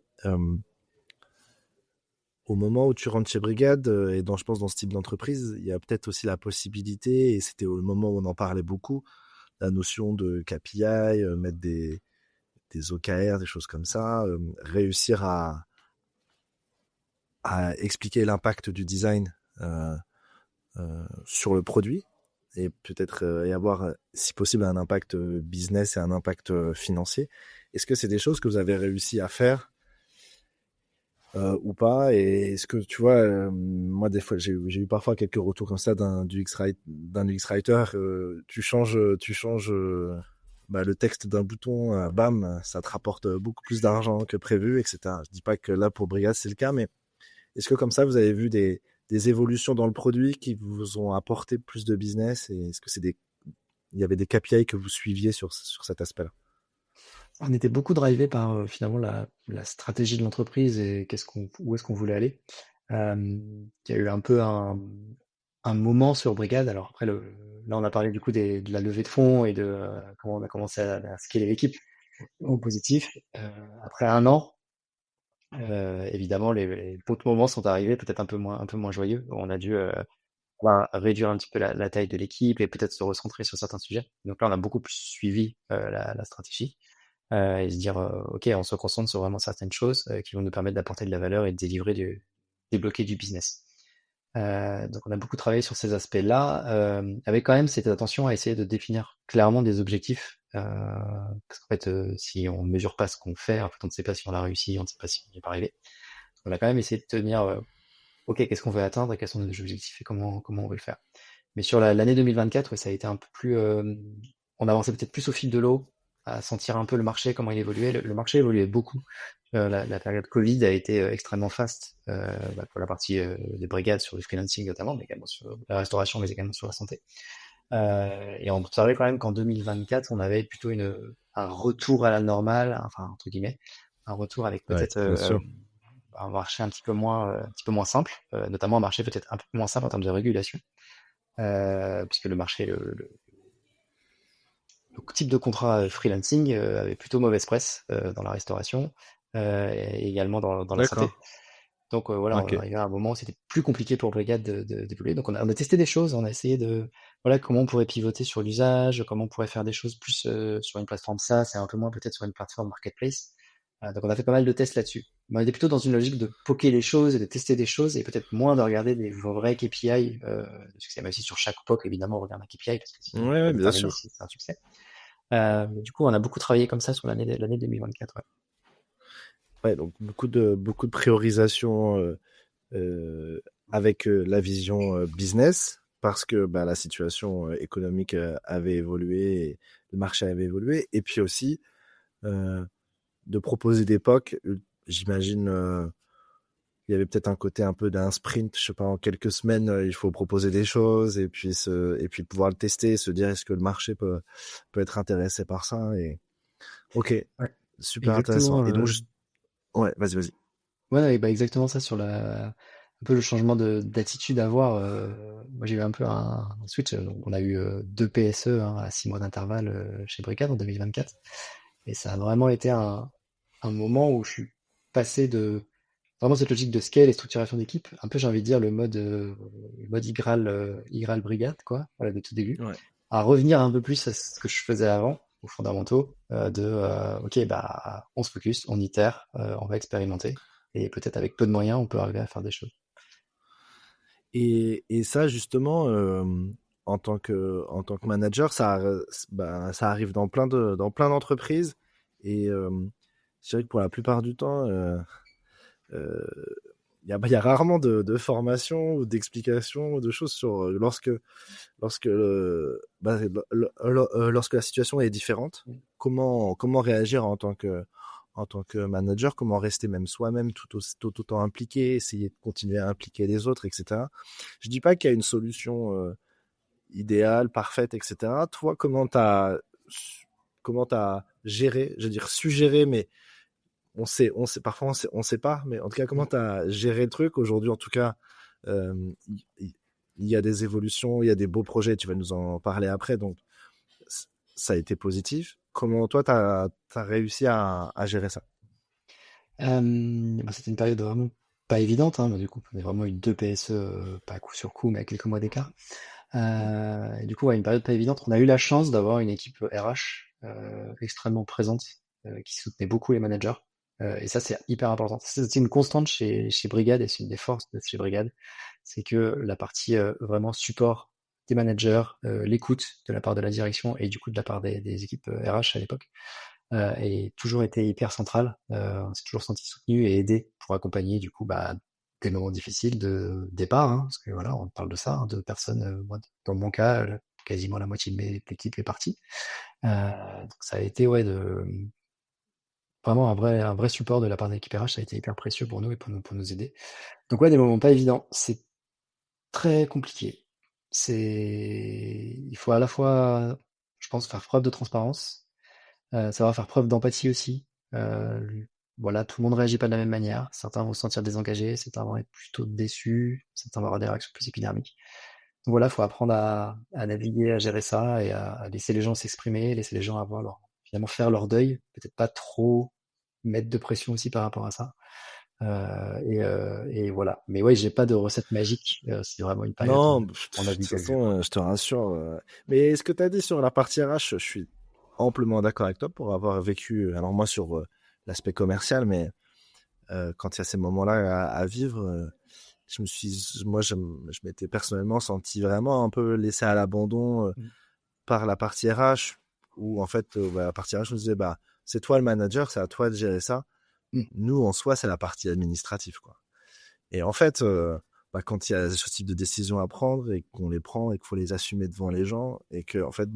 Au moment où tu rentres chez Brigade, et je pense dans ce type d'entreprise, il y a peut-être aussi la possibilité, et c'était au moment où on en parlait beaucoup, la notion de KPI, mettre des OKR, des choses comme ça, réussir à expliquer l'impact du design sur le produit et peut-être y avoir, si possible, un impact business et un impact financier. Est-ce que c'est des choses que vous avez réussi à faire ou pas? Et est-ce que tu vois, moi des fois j'ai eu parfois quelques retours comme ça d'un UX writer, tu changes le texte d'un bouton, bam, ça te rapporte beaucoup plus d'argent que prévu, etc. Je dis pas que là pour Brigade c'est le cas, mais est-ce que comme ça vous avez vu des évolutions dans le produit qui vous ont apporté plus de business, et est-ce que il y avait des KPI que vous suiviez sur cet aspect-là? On était beaucoup drivé par finalement la stratégie de l'entreprise et où est-ce qu'on voulait aller. Il y a eu un peu un moment sur Brigade. Alors après, là, on a parlé du coup de la levée de fonds et de comment on a commencé à scaler l'équipe au positif. Après un an, évidemment, les d'autres moments sont arrivés, peut-être un peu moins joyeux. On a dû réduire un petit peu la taille de l'équipe et peut-être se recentrer sur certains sujets. Donc là, on a beaucoup plus suivi la stratégie. Et se dire, ok, on se concentre sur vraiment certaines choses qui vont nous permettre d'apporter de la valeur et de débloquer du business. Donc on a beaucoup travaillé sur ces aspects-là, avec quand même cette attention à essayer de définir clairement des objectifs, parce qu'en fait, si on mesure pas ce qu'on fait, en fait, on ne sait pas si on l'a réussi, on ne sait pas si on y est pas arrivé. On a quand même essayé de tenir, ok, qu'est-ce qu'on veut atteindre et quels sont nos objectifs et comment on veut le faire. Mais sur l'année 2024, ouais, ça a été un peu plus, on avançait peut-être plus au fil de l'eau, à sentir un peu le marché, comment il évoluait. Le marché évoluait beaucoup. La période Covid a été extrêmement faste pour la partie des brigades sur le freelancing notamment, mais également sur la restauration, mais également sur la santé. Et on observait quand même qu'en 2024, on avait plutôt un retour à la normale, enfin entre guillemets, un retour avec Ouais, peut-être bien sûr. un marché un petit peu moins simple, notamment un marché peut-être un peu moins simple en termes de régulation, puisque le marché, le type de contrat freelancing avait plutôt mauvaise presse dans la restauration et également dans la santé. D'accord. Donc voilà, on Ok. arrivait à un moment où c'était plus compliqué pour Brigade d'évoluer. Donc on a testé des choses, on a essayé de voilà comment on pourrait pivoter sur l'usage, comment on pourrait faire des choses plus sur une plateforme SaaS et un peu moins peut-être sur une plateforme marketplace. Donc on a fait pas mal de tests là-dessus. Mais on était plutôt dans une logique de poker les choses et de tester des choses et peut-être moins de regarder des vrais KPI de succès. Même si sur chaque POC, évidemment, on regarde un KPI parce que Ouais, sinon on peut pas ouais, bien déterminer sûr. si c'est un succès. Du coup, on a beaucoup travaillé comme ça sur l'année 2024. Ouais. Ouais, donc beaucoup de priorisation avec la vision business, parce que la situation économique avait évolué, et le marché avait évolué, et puis aussi euh, de proposer des POC. J'imagine il y avait peut-être un côté un peu d'un sprint, je sais pas, en quelques semaines, il faut proposer des choses et puis pouvoir le tester, se dire est-ce que le marché peut être intéressé par ça. Et ok, Ouais. super intéressant. Exactement. Et donc juste, ouais, vas-y. Ouais, et bah exactement ça sur un peu le changement d'attitude à avoir. Moi, j'ai eu un peu un switch. Donc, on a eu 2 PSE hein, à 6 mois d'intervalle chez Bricade en 2024. Et ça a vraiment été un moment où je suis passé de vraiment cette logique de scale et structuration d'équipe, un peu j'ai envie de dire le mode IGRAL Brigade, quoi, voilà, de tout début, Ouais. à revenir un peu plus à ce que je faisais avant, aux fondamentaux, ok, bah on se focus, on itère, on va expérimenter, et peut-être avec peu de moyens, on peut arriver à faire des choses. Et ça, justement, en tant que manager, ça arrive dans plein d'entreprises. Et je dirais que pour la plupart du temps, euh, il y a rarement de formation ou d'explication ou de choses sur lorsque la situation est différente, comment réagir en tant que manager, comment rester même soi-même tout autant impliqué, essayer de continuer à impliquer les autres, etc. Je dis pas qu'il y a une solution idéale, parfaite, etc. Toi, comment t'as géré, je veux dire suggéré, mais parfois on sait pas, mais en tout cas, comment tu as géré le truc aujourd'hui? En tout cas, euh, il il y a des évolutions, il y a des beaux projets, tu vas nous en parler après, donc ça a été positif. Comment toi, tu as réussi à gérer ça? C'était une période vraiment pas évidente, hein, du coup, on a vraiment eu 2 PSE, pas à coup sur coup, mais à quelques mois d'écart. Et du coup, ouais, une période pas évidente. On a eu la chance d'avoir une équipe RH extrêmement présente, qui soutenait beaucoup les managers. Et ça, c'est hyper important. C'est une constante chez Brigade et c'est une des forces de chez Brigade. C'est que la partie vraiment support des managers, l'écoute de la part de la direction et du coup de la part des équipes RH à l'époque, et toujours été hyper central. On s'est toujours senti soutenu et aidé pour accompagner du coup des moments difficiles de départ, hein, parce que voilà, on parle de ça, hein, de personnes. Moi, dans mon cas, quasiment la moitié de l'équipe est partie. Donc ça a été vraiment un vrai support de la part de l'équipe RH. Ça a été hyper précieux pour nous et pour nous aider. Donc ouais, des moments pas évidents. C'est très compliqué. Il faut à la fois, je pense, faire preuve de transparence. Savoir faire preuve d'empathie aussi. Voilà, tout le monde réagit pas de la même manière. Certains vont se sentir désengagés, certains vont être plutôt déçus, certains vont avoir des réactions plus épidermiques. Donc voilà, faut apprendre à naviguer, à gérer ça et à laisser les gens s'exprimer, laisser les gens finalement faire leur deuil, peut-être pas trop mettre de pression aussi par rapport à ça. Et voilà. Mais ouais, j'ai pas de recette magique. C'est vraiment une période Non, de on a toute vu qu'à vue. façon, je te rassure. Mais ce que tu as dit sur la partie RH, je suis amplement d'accord avec toi pour avoir vécu. Alors moi sur l'aspect commercial, mais quand il y a ces moments-là à vivre, je m'étais personnellement senti vraiment un peu laissé à l'abandon Mm. par la partie RH, où en fait, la partie RH nous disait, bah, c'est toi le manager, c'est à toi de gérer ça. Mm. Nous, en soi, c'est la partie administrative, quoi. Et en fait, quand il y a ce type de décisions à prendre et qu'on les prend et qu'il faut les assumer devant les gens et que, en fait,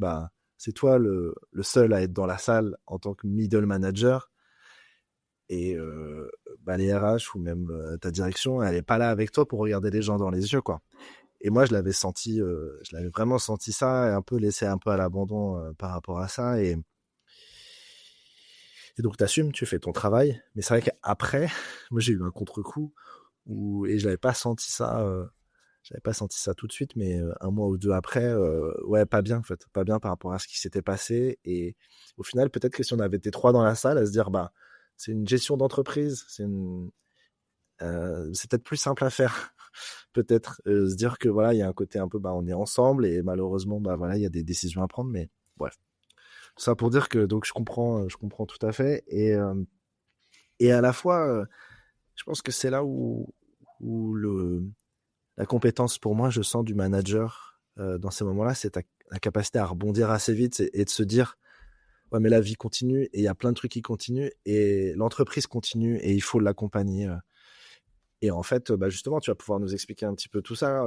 c'est toi le seul à être dans la salle en tant que middle manager et les RH ou même ta direction, elle est pas là avec toi pour regarder les gens dans les yeux, quoi. Et moi, je l'avais vraiment senti ça, et un peu laissé un peu à l'abandon par rapport à ça. Et donc, t'assumes, tu fais ton travail. Mais c'est vrai qu'après, moi, j'ai eu un contre-coup et j'avais pas senti ça tout de suite, mais un mois ou deux après, ouais, pas bien, en fait. Pas bien par rapport à ce qui s'était passé. Et au final, peut-être que si on avait été trois dans la salle, à se dire, c'est une gestion d'entreprise, c'est peut-être plus simple à faire. Peut-être se dire que voilà, il y a un côté un peu, on est ensemble et malheureusement, voilà, il y a des décisions à prendre, mais bref. Tout ça pour dire que donc je comprends tout à fait et à la fois, je pense que c'est là où la compétence pour moi, je sens du manager dans ces moments-là, c'est la capacité à rebondir assez vite et de se dire, ouais, mais la vie continue et il y a plein de trucs qui continuent et l'entreprise continue et il faut l'accompagner. Et en fait, justement, tu vas pouvoir nous expliquer un petit peu tout ça.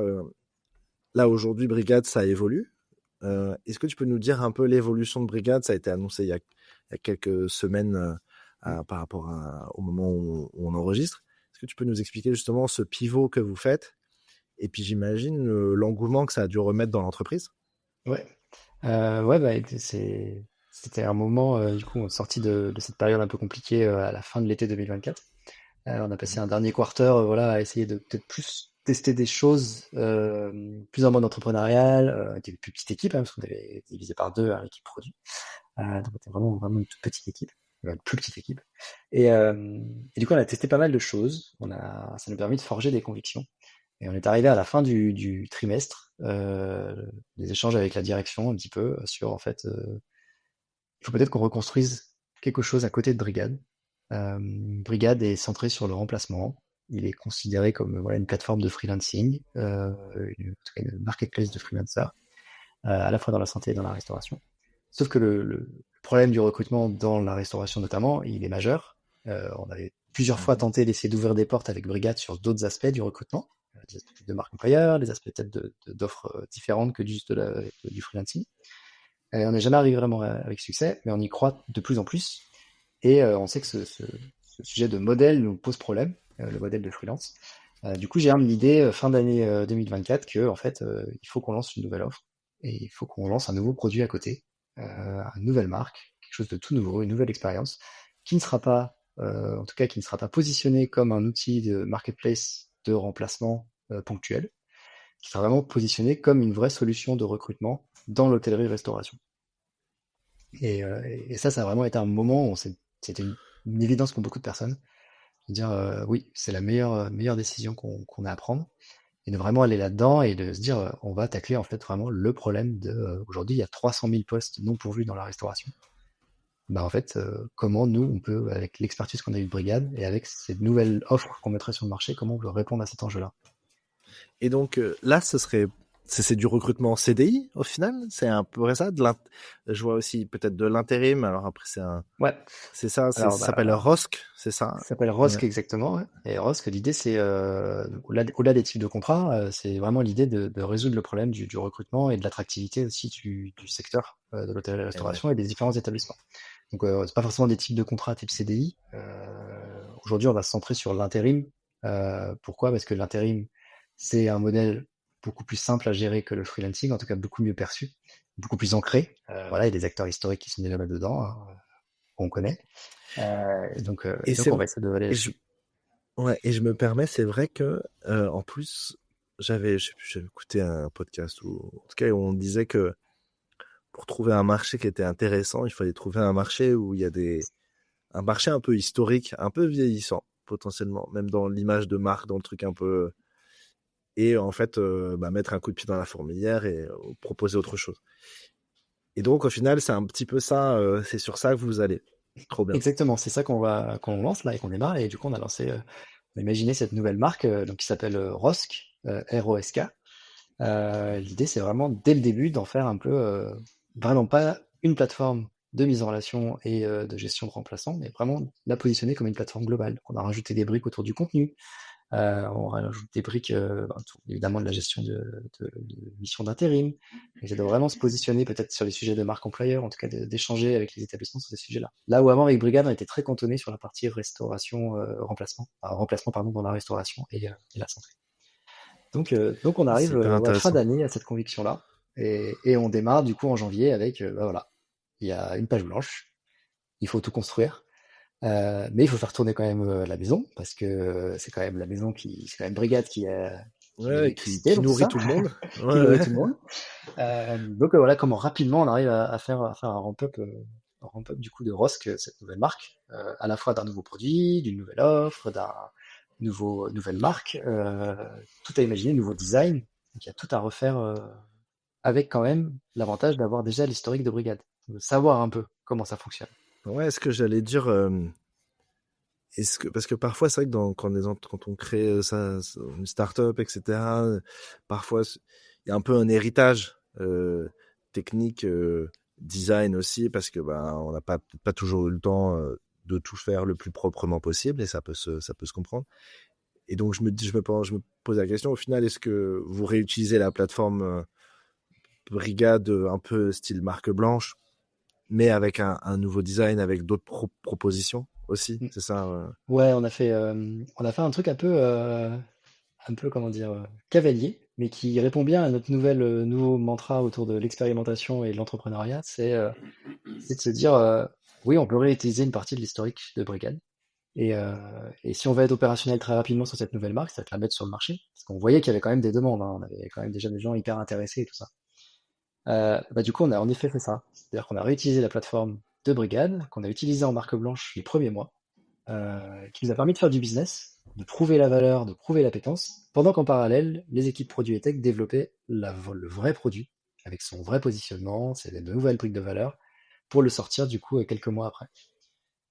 Là, aujourd'hui, Brigade, ça évolue. Est-ce que tu peux nous dire un peu l'évolution de Brigade? Ça a été annoncé il y a quelques semaines par rapport au moment où on enregistre. Est-ce que tu peux nous expliquer justement ce pivot que vous faites? Et puis j'imagine l'engouement que ça a dû remettre dans l'entreprise. Ouais. Ouais, c'était un moment, du coup, on est sorti de cette période un peu compliquée à la fin de l'été 2024. On a passé un dernier quarter, voilà, à essayer de peut-être plus tester des choses, plus en mode entrepreneurial. On était une plus petite équipe, hein, parce qu'on avait divisé par deux hein, l'équipe produit. Donc on était vraiment une toute petite équipe, une plus petite équipe. Et du coup, on a testé pas mal de choses. Ça nous a permis de forger des convictions. Et on est arrivé à la fin du trimestre, des échanges avec la direction un petit peu sur en fait, il faut peut-être qu'on reconstruise quelque chose à côté de Brigade. Brigade est centré sur le remplacement. Il est considéré comme voilà une plateforme de freelancing, en tout cas une marketplace de freelancers. à la fois dans la santé et dans la restauration. Sauf que le problème du recrutement dans la restauration notamment, il est majeur. On avait plusieurs fois tenté d'essayer d'ouvrir des portes avec Brigade sur d'autres aspects du recrutement, des aspects de marque employeur, des aspects peut-être d'offres différentes que juste du freelancing. On n'est jamais arrivé vraiment avec succès, mais on y croit de plus en plus. Et on sait que ce sujet de modèle nous pose problème, le modèle de freelance. Du coup, j'ai l'idée fin d'année 2024 que en fait, il faut qu'on lance une nouvelle offre et il faut qu'on lance un nouveau produit à côté, une nouvelle marque, quelque chose de tout nouveau, une nouvelle expérience qui ne sera pas, en tout cas, qui ne sera pas positionné comme un outil de marketplace de remplacement ponctuel, qui sera vraiment positionné comme une vraie solution de recrutement dans l'hôtellerie-restauration. Et ça a vraiment été un moment où c'était une évidence pour beaucoup de personnes de dire oui, c'est la meilleure décision qu'on a à prendre et de vraiment aller là-dedans et de se dire on va tacler en fait vraiment le problème de aujourd'hui il y a 300 000 postes non pourvus dans la restauration. Bah en fait, comment nous on peut avec l'expertise qu'on a eu de Brigade et avec cette nouvelle offre qu'on mettrait sur le marché, comment on peut répondre à cet enjeu-là. Et donc là, c'est du recrutement CDI au final, c'est un peu ça. Je vois aussi peut-être de l'intérim. Alors après Ouais. c'est ça, ça Alors, s'appelle ROSC, c'est ça. Ça s'appelle ROSC Ouais. exactement. Ouais. Et ROSC, l'idée c'est au-delà des types de contrats, c'est vraiment l'idée de résoudre le problème du recrutement et de l'attractivité aussi du secteur de l'hôtellerie-restauration et des différents établissements. Donc c'est pas forcément des types de contrats type CDI. Aujourd'hui, on va se centrer sur l'intérim. Pourquoi? Parce que l'intérim, c'est un modèle beaucoup plus simple à gérer que le freelancing, en tout cas beaucoup mieux perçu, beaucoup plus ancré. Voilà, il y a des acteurs historiques qui sont déjà là-dedans, hein, qu'on connaît. Donc Et on va essayer de aller et je, là-dessus. ouais, et je me permets, c'est vrai que en plus, je sais plus, j'avais écouté un podcast où, en tout cas, on disait que pour trouver un marché qui était intéressant, il fallait trouver un marché où il y a un marché un peu historique, un peu vieillissant, potentiellement, même dans l'image de marque, dans le truc un peu, et en fait, mettre un coup de pied dans la fourmilière et proposer autre chose. Et donc, au final, c'est un petit peu ça, c'est sur ça que vous allez. Trop bien. Exactement, c'est ça qu'on lance là et qu'on démarre. Et du coup, on a imaginé cette nouvelle marque donc qui s'appelle ROSC, ROSK. L'idée, c'est vraiment dès le début d'en faire un peu vraiment pas une plateforme de mise en relation et de gestion de remplaçants, mais vraiment la positionner comme une plateforme globale. On a rajouté des briques autour du contenu. On rajoute des briques, évidemment, de la gestion de missions d'intérim. Et ça doit vraiment se positionner peut-être sur les sujets de marque employeur, en tout cas d'échanger avec les établissements sur ces sujets-là. Là où avant, avec Brigade, on était très cantonné sur la partie restauration, remplacement pardon, dans la restauration et la santé. Donc on C'est arrive hyper fin intéressant. d'année à cette conviction-là. Et on démarre du coup en janvier avec, voilà, il y a une page blanche, il faut tout construire. Mais il faut faire tourner quand même la maison, parce que c'est quand même c'est quand même Brigade qui met Ouais, l'électricité qui dans tout nourrit ça, tout le monde. qui Ouais, nourrit ouais. tout le monde. Donc voilà comment rapidement on arrive à faire un ramp-up du coup de Rosk, cette nouvelle marque, à la fois d'un nouveau produit, d'une nouvelle offre, nouvelle marque, tout à imaginer, nouveau design. Donc il y a tout à refaire avec quand même l'avantage d'avoir déjà l'historique de Brigade, de savoir un peu comment ça fonctionne. Ouais, ce que j'allais dire, parce que parfois, c'est vrai que quand on crée une start-up, etc., parfois, il y a un peu un héritage technique, design aussi, parce que on n'a pas toujours eu le temps de tout faire le plus proprement possible, et ça peut se comprendre. Et donc, je me pose la question, au final, est-ce que vous réutilisez la plateforme Brigade un peu style marque blanche, mais avec un nouveau design, avec d'autres propositions aussi, Mm. c'est ça Ouais, on a fait un truc un peu comment dire, cavalier, mais qui répond bien à notre nouveau mantra autour de l'expérimentation et de l'entrepreneuriat. C'est de se dire, oui, on peut réutiliser une partie de l'historique de Brigade. Et si on veut être opérationnel très rapidement sur cette nouvelle marque, ça va être la mettre sur le marché. Parce qu'on voyait qu'il y avait quand même des demandes, hein. On avait quand même déjà des gens hyper intéressés et tout ça. Du coup, on a en effet fait ça. C'est-à-dire qu'on a réutilisé la plateforme de Brigade, qu'on a utilisée en marque blanche les premiers mois, qui nous a permis de faire du business, de prouver la valeur, de prouver l'appétence, pendant qu'en parallèle, les équipes produits et tech développaient le vrai produit, avec son vrai positionnement, ses de nouvelles briques de valeur, pour le sortir du coup quelques mois après.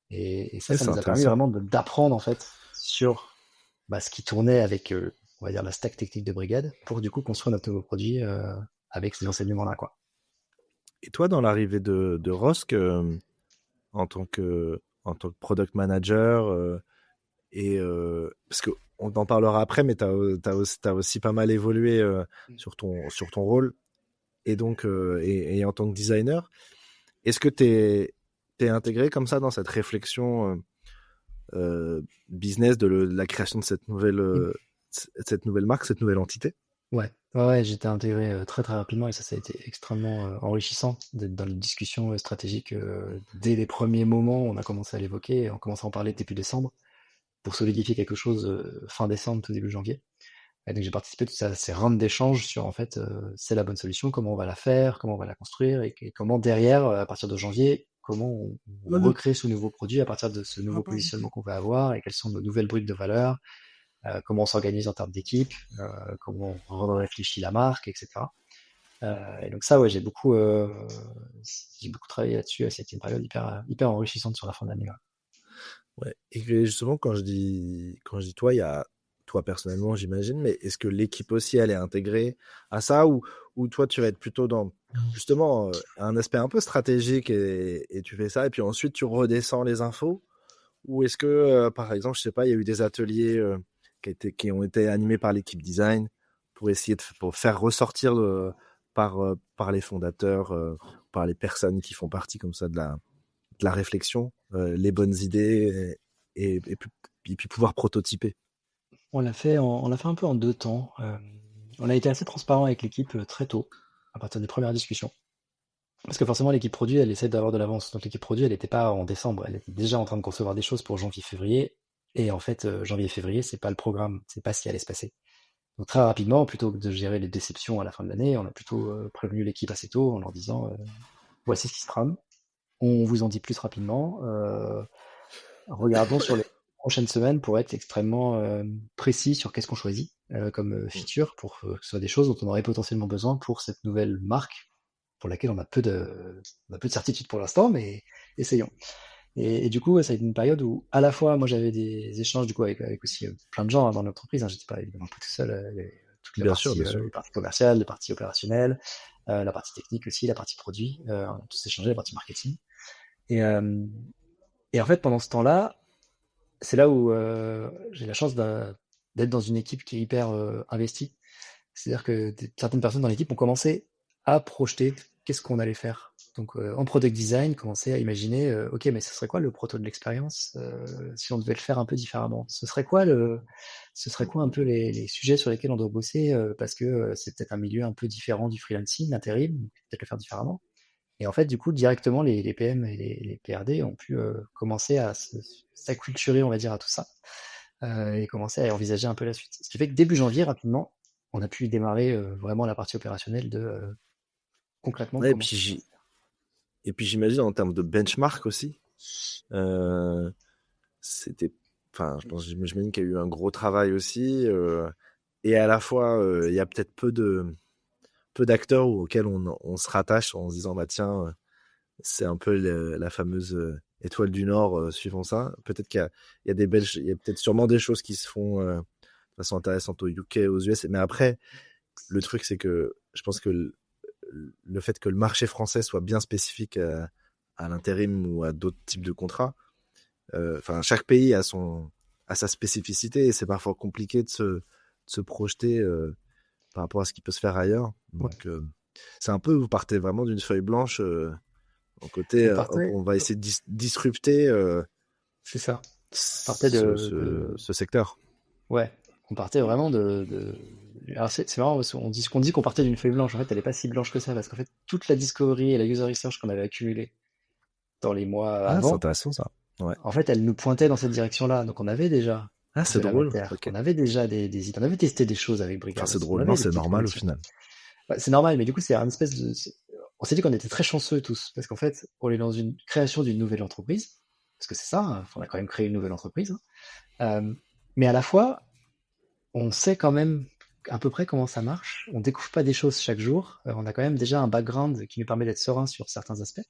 Et ça, Ouais, ça c'est nous a permis intéressant. vraiment d'apprendre en fait sur ce qui tournait avec, on va dire, la stack technique de Brigade, pour du coup construire notre nouveau produit avec ces enseignements-là, quoi. Et toi, dans l'arrivée de Rosk, en tant que product manager, parce qu'on en parlera après, mais t'as aussi pas mal évolué sur ton rôle, et donc et en tant que designer, est-ce que t'es intégré comme ça dans cette réflexion business de la création de cette nouvelle marque, cette nouvelle entité? Ouais, j'étais intégré très très rapidement et ça a été extrêmement enrichissant d'être dans les discussions stratégiques dès les premiers moments. On a commencé à l'évoquer, on commence à en parler début décembre pour solidifier quelque chose fin décembre, tout début janvier. Et donc j'ai participé à ces rounds d'échanges sur en fait c'est la bonne solution, comment on va la faire, comment on va la construire et comment derrière, à partir de janvier, comment on recrée ce nouveau produit à partir de ce nouveau positionnement qu'on va avoir et quelles sont nos nouvelles briques de valeur, comment on s'organise en termes d'équipe, comment on réfléchit la marque, etc. Et donc ça, ouais, j'ai beaucoup travaillé là-dessus. C'était une période hyper enrichissante sur la fin d'année. Ouais. Et justement, quand je dis toi, il y a toi personnellement, j'imagine, mais est-ce que l'équipe aussi, elle est intégrée à ça, ou toi, tu vas être plutôt dans justement un aspect un peu stratégique et tu fais ça, et puis ensuite tu redescends les infos, ou est-ce que, par exemple, je sais pas, il y a eu des ateliers qui ont été animés par l'équipe design pour essayer pour faire ressortir par les fondateurs, par les personnes qui font partie comme ça de la réflexion, les bonnes idées et puis pouvoir prototyper. On l'a fait un peu en 2 temps. On a été assez transparent avec l'équipe très tôt, à partir des premières discussions. Parce que forcément, l'équipe produit, elle essaie d'avoir de l'avance. Donc l'équipe produit, elle n'était pas en décembre, elle était déjà en train de concevoir des choses pour janvier-février. Et en fait, janvier-février, c'est pas le programme, c'est pas ce qui allait se passer. Donc très rapidement, plutôt que de gérer les déceptions à la fin de l'année, on a plutôt prévenu l'équipe assez tôt en leur disant voici ce qui se trame, on vous en dit plus rapidement. Regardons sur les prochaines semaines pour être extrêmement précis sur qu'est-ce qu'on choisit comme feature pour que ce soit des choses dont on aurait potentiellement besoin pour cette nouvelle marque pour laquelle on a peu de certitude pour l'instant, mais essayons. Et du coup, ça a été une période où, à la fois, moi, j'avais des échanges du coup avec aussi plein de gens dans l'entreprise. Hein, j'étais pas évidemment pas tout seul. Toute la Bien partie, sûr, bien sûr. les parties commerciales, les parties opérationnelles, la partie technique aussi, la partie produit. On a tous échangé, la partie marketing. Et, euh, et en fait, pendant ce temps-là, c'est là où j'ai la chance d'être dans une équipe qui est hyper investie. C'est-à-dire que certaines personnes dans l'équipe ont commencé à projeter qu'est-ce qu'on allait faire. Donc en product design, commencer à imaginer, ok, mais ce serait quoi le proto de l'expérience si on devait le faire un peu différemment? Ce serait quoi un peu les sujets sur lesquels on doit bosser parce que c'est peut-être un milieu un peu différent du freelancing, l'intérim, peut-être le faire différemment. Et en fait, du coup, directement, les PM et les PRD ont pu commencer à s'acculturer, on va dire, à tout ça et commencer à envisager un peu la suite. Ce qui fait que début janvier, rapidement, on a pu démarrer vraiment la partie opérationnelle de concrètement Ouais, comment. et puis j'imagine en termes de benchmark aussi, euh, c'était, enfin, j'imagine qu'il y a eu un gros travail aussi, et à la fois, il y a peut-être peu d'acteurs auxquels on se rattache en se disant, bah tiens, c'est un peu la fameuse étoile du Nord, suivons ça. Peut-être il y a il y a peut-être sûrement des choses qui se font de façon intéressante au UK, aux US, mais après, le truc, c'est que je pense que le fait que le marché français soit bien spécifique à l'intérim ou à d'autres types de contrats, enfin, chaque pays a sa spécificité et c'est parfois compliqué de se projeter par rapport à ce qui peut se faire ailleurs. Ouais. Donc, c'est un peu, vous partez vraiment d'une feuille blanche en côté, on va essayer de disrupter C'est ça. On partait ce secteur. Ouais, on partait vraiment Alors c'est marrant parce qu'on dit qu'on partait d'une feuille blanche. En fait, elle n'est pas si blanche que ça parce qu'en fait, toute la discovery et la user research qu'on avait accumulée dans les mois Ah, c'est avant, intéressant ça. Ouais. en fait, elle nous pointait dans cette direction-là. Donc on avait déjà Ah, c'est de la drôle. matière, Okay. on avait déjà des idées, on avait testé des choses avec Brigade. Enfin, c'est drôle, non, c'est normal au final. Ouais, c'est normal, mais du coup, c'est une espèce de. On s'est dit qu'on était très chanceux tous, parce qu'en fait, on est dans une création d'une nouvelle entreprise, parce que c'est ça, hein, on a quand même créé une nouvelle entreprise, hein. Mais à la fois, on sait quand même à peu près comment ça marche, on découvre pas des choses chaque jour, on a quand même déjà un background qui nous permet d'être serein sur certains aspects,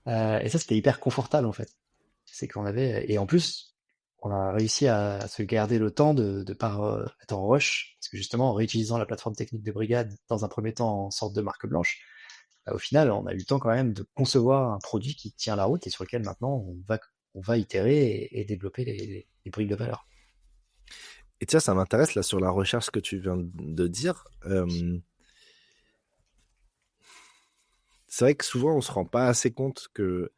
et ça, c'était hyper confortable en fait. C'est qu'on avait, et en plus, on a réussi à se garder le temps de pas être en rush, parce que justement, en réutilisant la plateforme technique de Brigade, dans un premier temps en sorte de marque blanche, au final, on a eu le temps quand même de concevoir un produit qui tient la route et sur lequel maintenant on va itérer et développer les briques de valeur. Et tiens, ça m'intéresse là sur la recherche que tu viens de dire. C'est vrai que souvent on se rend pas assez compte que,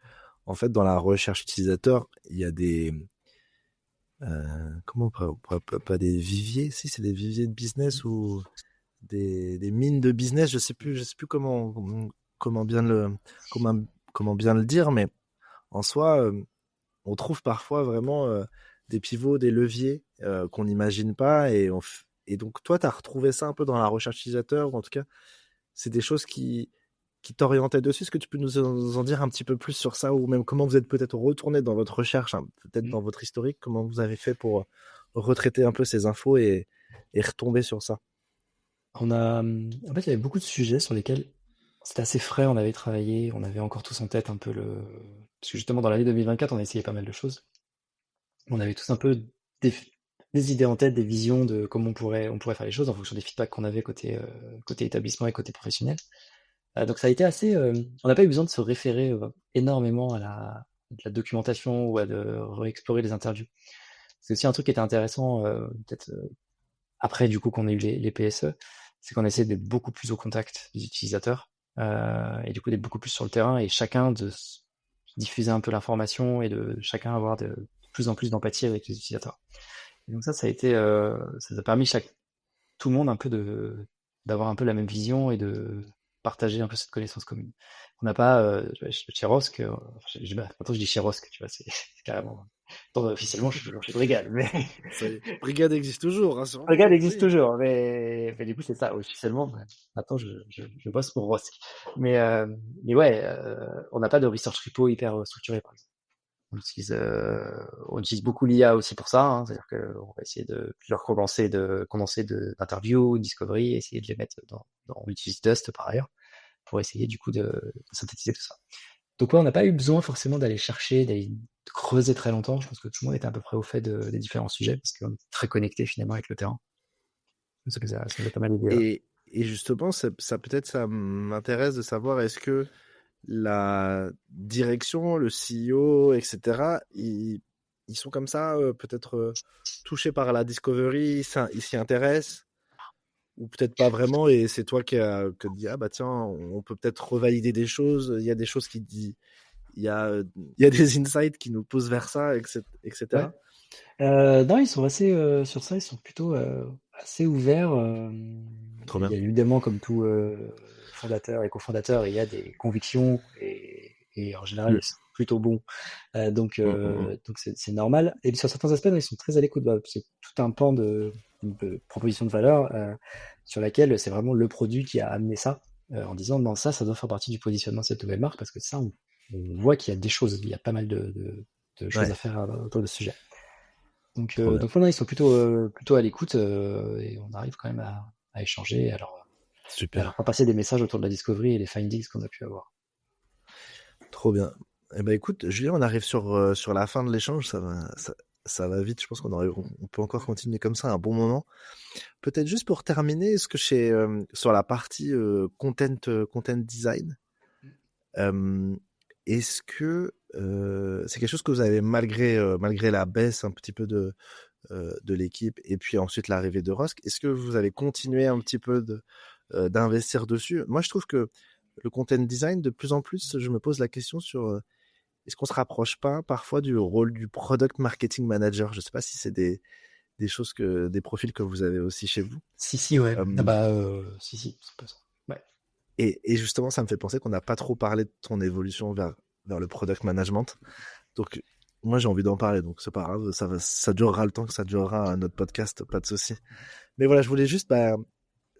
en fait, dans la recherche utilisateur, il y a des comment pas des viviers, si c'est des viviers de business ou des mines de business, je sais plus comment bien comment, comment bien le dire, mais en soi, on trouve parfois vraiment des pivots, des leviers qu'on n'imagine pas, et donc toi, tu as retrouvé ça un peu dans la recherche utilisateur, ou en tout cas, c'est des choses qui t'orientaient dessus. Est-ce que tu peux nous en dire un petit peu plus sur ça, ou même comment vous êtes peut-être retourné dans votre recherche, hein, peut-être dans votre historique, comment vous avez fait pour retraiter un peu ces infos et retomber sur ça? En fait, il y avait beaucoup de sujets sur lesquels c'était assez frais, on avait travaillé, on avait encore tous en tête un peu parce que justement dans l'année 2024, on a essayé pas mal de choses. On avait tous un peu des, des idées en tête, des visions de comment on pourrait faire les choses en fonction des feedbacks qu'on avait côté établissement et côté professionnel. Donc ça a été assez. On n'a pas eu besoin de se référer énormément de la documentation ou de réexplorer les interviews. C'est aussi un truc qui était intéressant, peut-être après du coup qu'on a eu les PSE, c'est qu'on essaie d'être beaucoup plus au contact des utilisateurs et du coup d'être beaucoup plus sur le terrain et chacun de diffuser un peu l'information et de chacun avoir de plus en plus d'empathie avec les utilisateurs. Et donc ça a été, ça a permis tout le monde un peu d'avoir un peu la même vision et de partager un peu cette connaissance commune. On n'a pas chez Rosk, maintenant je dis chez Rosk, tu vois, c'est carrément. Attends, officiellement, je suis toujours chez Brigade, mais Brigade existe toujours, Brigade rassurons-nous, existe oui. toujours, mais du coup c'est ça officiellement. Maintenant, je bosse pour Rosk, mais mais ouais, on n'a pas de research repo hyper structuré, par exemple. On utilise beaucoup l'IA aussi pour ça, hein, c'est-à-dire qu'on va essayer de plusieurs condenser d'interviews, discovery, essayer de les mettre on utilise Dust par ailleurs, pour essayer du coup de synthétiser tout ça. Donc ouais, on n'a pas eu besoin forcément d'aller creuser très longtemps, je pense que tout le monde était à peu près au fait des différents sujets, parce qu'on est très connecté finalement avec le terrain. Ça nous a pas mal aidé. Et justement, ça peut-être ça m'intéresse de savoir, est-ce que la direction, le CEO, etc., ils sont comme ça, peut-être touchés par la discovery, ils s'y intéressent, ou peut-être pas vraiment, et c'est toi qui dis, ah bah tiens, on peut peut-être revalider des choses, il y a des choses qui dit, il y a, il y a des insights qui nous poussent vers ça, Ouais. etc. Non, ils sont assez sur ça, ils sont plutôt assez ouverts. Trop Il bien. y a évidemment, comme tout fondateur et cofondateur, il y a des convictions et en général, Mm, ils sont plutôt bons. mm, mm, mm. Donc c'est normal. Et sur certains aspects, non, ils sont très à l'écoute. Bah, c'est tout un pan de proposition de valeur sur laquelle c'est vraiment le produit qui a amené ça en disant non, ça doit faire partie du positionnement de cette nouvelle marque parce que ça, on voit qu'il y a des choses, il y a pas mal de choses à Ouais, faire autour de ce sujet. trop bien. Donc non, ils sont plutôt à l'écoute et on arrive quand même à échanger, à leur Super. faire passer des messages autour de la discovery et les findings qu'on a pu avoir. Trop bien. Eh ben écoute, Julien, on arrive sur la fin de l'échange. Ça va vite. Je pense on peut encore continuer comme ça un bon moment. Peut-être juste pour terminer, est-ce que sur la partie content design, euh, est-ce que c'est quelque chose que vous avez malgré la baisse un petit peu de l'équipe et puis ensuite l'arrivée de Rosk, est-ce que vous avez continué un petit peu d'investir dessus? Moi, je trouve que le content design, de plus en plus, je me pose la question sur est-ce qu'on se rapproche pas parfois du rôle du product marketing manager? Je sais pas si c'est des choses des profils que vous avez aussi chez vous. Si, ouais. Ah Euh, bah, si, c'est pas ça. Ouais. et justement, ça me fait penser qu'on n'a pas trop parlé de ton évolution vers le product management. Donc, moi, j'ai envie d'en parler, donc c'est pas grave, ça durera le temps que ça durera à notre podcast, pas de souci. Mais voilà, je voulais juste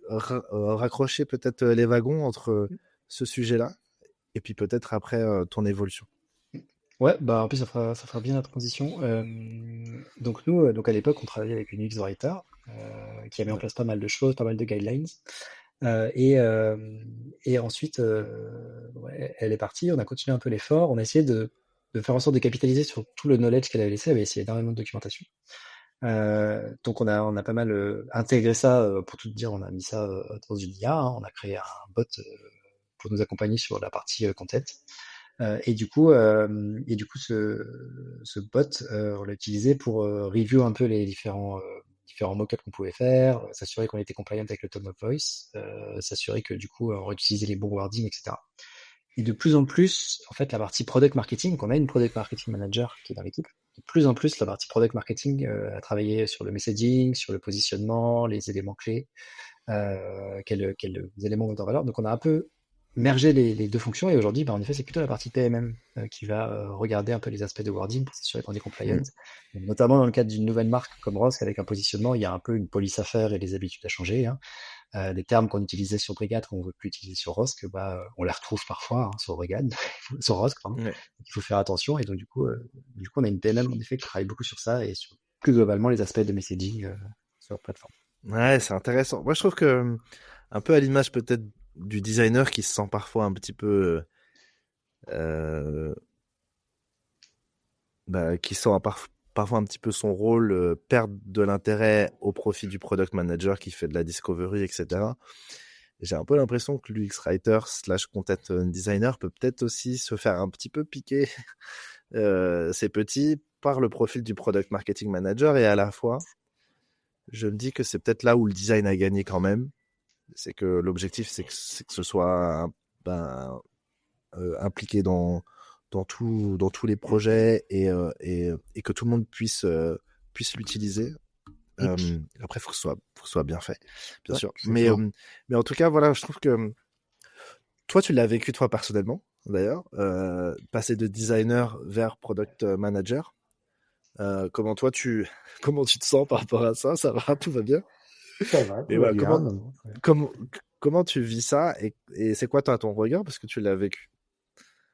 raccrocher peut-être les wagons entre ce sujet-là et puis peut-être après ton évolution. Ouais, bah en plus ça fera bien la transition. Donc nous, donc à l'époque, on travaillait avec une UX writer qui a mis en Ouais. place pas mal de choses, pas mal de guidelines. Euh, et, euh, et ensuite, ouais, elle est partie. On a continué un peu l'effort. On a essayé de faire en sorte de capitaliser sur tout le knowledge qu'elle avait laissé. Elle avait essayé énormément de documentation. Donc on a pas mal intégré ça. Pour tout te dire, on a mis ça dans une IA. Hein. On a créé un bot pour nous accompagner sur la partie content. Et du coup, ce bot, on l'a utilisé pour review un peu les différents mock-ups qu'on pouvait faire, s'assurer qu'on était compliant avec le tone of voice, s'assurer que du coup, on réutilisait les bons wordings, etc. Et de plus en plus, en fait, la partie product marketing, donc on a une product marketing manager qui est dans l'équipe. De plus en plus, la partie product marketing a travaillé sur le messaging, sur le positionnement, les éléments clés, quels éléments vont en valeur. Donc on a un peu mergé les deux fonctions et aujourd'hui, en effet, c'est plutôt la partie PMM qui va regarder un peu les aspects de wording pour s'assurer qu'on est compliant. Donc, notamment dans le cadre d'une nouvelle marque comme Rosk, avec un positionnement, il y a un peu une police à faire et des habitudes à changer. Des termes qu'on utilisait sur Brigade qu'on ne veut plus utiliser sur Rosk, on les retrouve parfois sur Brigade, sur Rosk, pardon. Donc, il faut faire attention. Et donc du coup, on a une PMM en effet qui travaille beaucoup sur ça et sur plus globalement les aspects de messaging sur la plateforme. Ouais, c'est intéressant. Moi, je trouve que un peu à l'image peut-être du designer qui se sent parfois un petit peu, qui sent parfois un petit peu son rôle perdre de l'intérêt au profit du product manager qui fait de la discovery, etc. J'ai un peu l'impression que l'UX writer / content designer peut peut-être aussi se faire un petit peu piquer ses petits par le profil du product marketing manager et à la fois, je me dis que c'est peut-être là où le design a gagné quand même. C'est que l'objectif, c'est que ce soit impliqué dans tous les projets et que tout le monde puisse l'utiliser. Après, faut que ce soit bien fait, bien sûr. Mais en tout cas, voilà, je trouve que toi, tu l'as vécu toi personnellement, d'ailleurs, passer de designer vers product manager. Comment tu te sens par rapport à ça? Ça va, tout va bien? Ça va, tout Mais va voilà, bien. comment tu vis ça et c'est quoi ton regard parce que tu l'as vécu?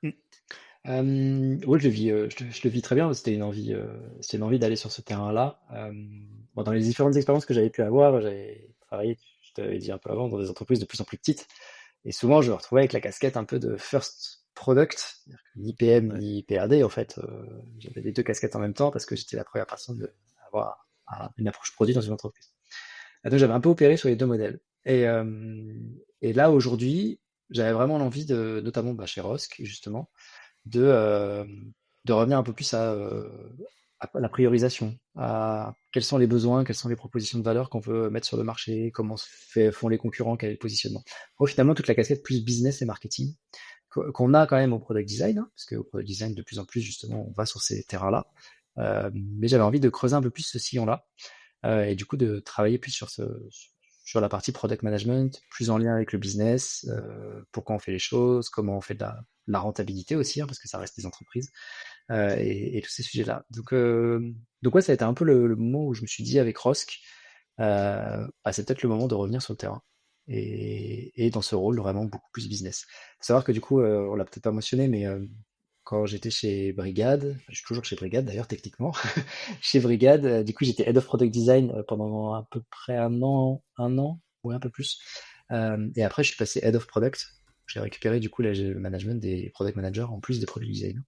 Oui, je le vis très bien. C'était une envie d'aller sur ce terrain-là. Dans les différentes expériences que j'avais pu avoir, j'avais travaillé, je t'avais dit un peu avant, dans des entreprises de plus en plus petites. Et souvent, je me retrouvais avec la casquette un peu de first product, c'est-à-dire que ni PM ni PRD. En fait, j'avais les deux casquettes en même temps parce que j'étais la première personne à avoir une approche produit dans une entreprise. Et donc, j'avais un peu opéré sur les deux modèles. Et là, aujourd'hui, j'avais vraiment l'envie notamment chez Rosk, justement, de revenir un peu plus à la priorisation, à quels sont les besoins, quelles sont les propositions de valeur qu'on veut mettre sur le marché, comment font les concurrents, quel est le positionnement. Finalement, toute la casquette plus business et marketing qu'on a quand même au product design, parce qu'au product design, de plus en plus, justement, on va sur ces terrains-là. Mais j'avais envie de creuser un peu plus ce sillon-là, et du coup de travailler plus sur la partie product management, plus en lien avec le business, pourquoi on fait les choses, comment on fait de la rentabilité aussi, parce que ça reste des entreprises, et tous ces sujets-là. Donc ouais, ça a été un peu le moment où je me suis dit avec Rosk, c'est peut-être le moment de revenir sur le terrain. Et dans ce rôle vraiment beaucoup plus business. Faut savoir que du coup, on l'a peut-être pas mentionné, mais quand j'étais chez Brigade, je suis toujours chez Brigade d'ailleurs techniquement, chez Brigade, du coup j'étais Head of Product Design pendant à peu près un an, ou un peu plus. Et après je suis passé Head of Product. J'ai récupéré du coup le management des product managers en plus des product designers.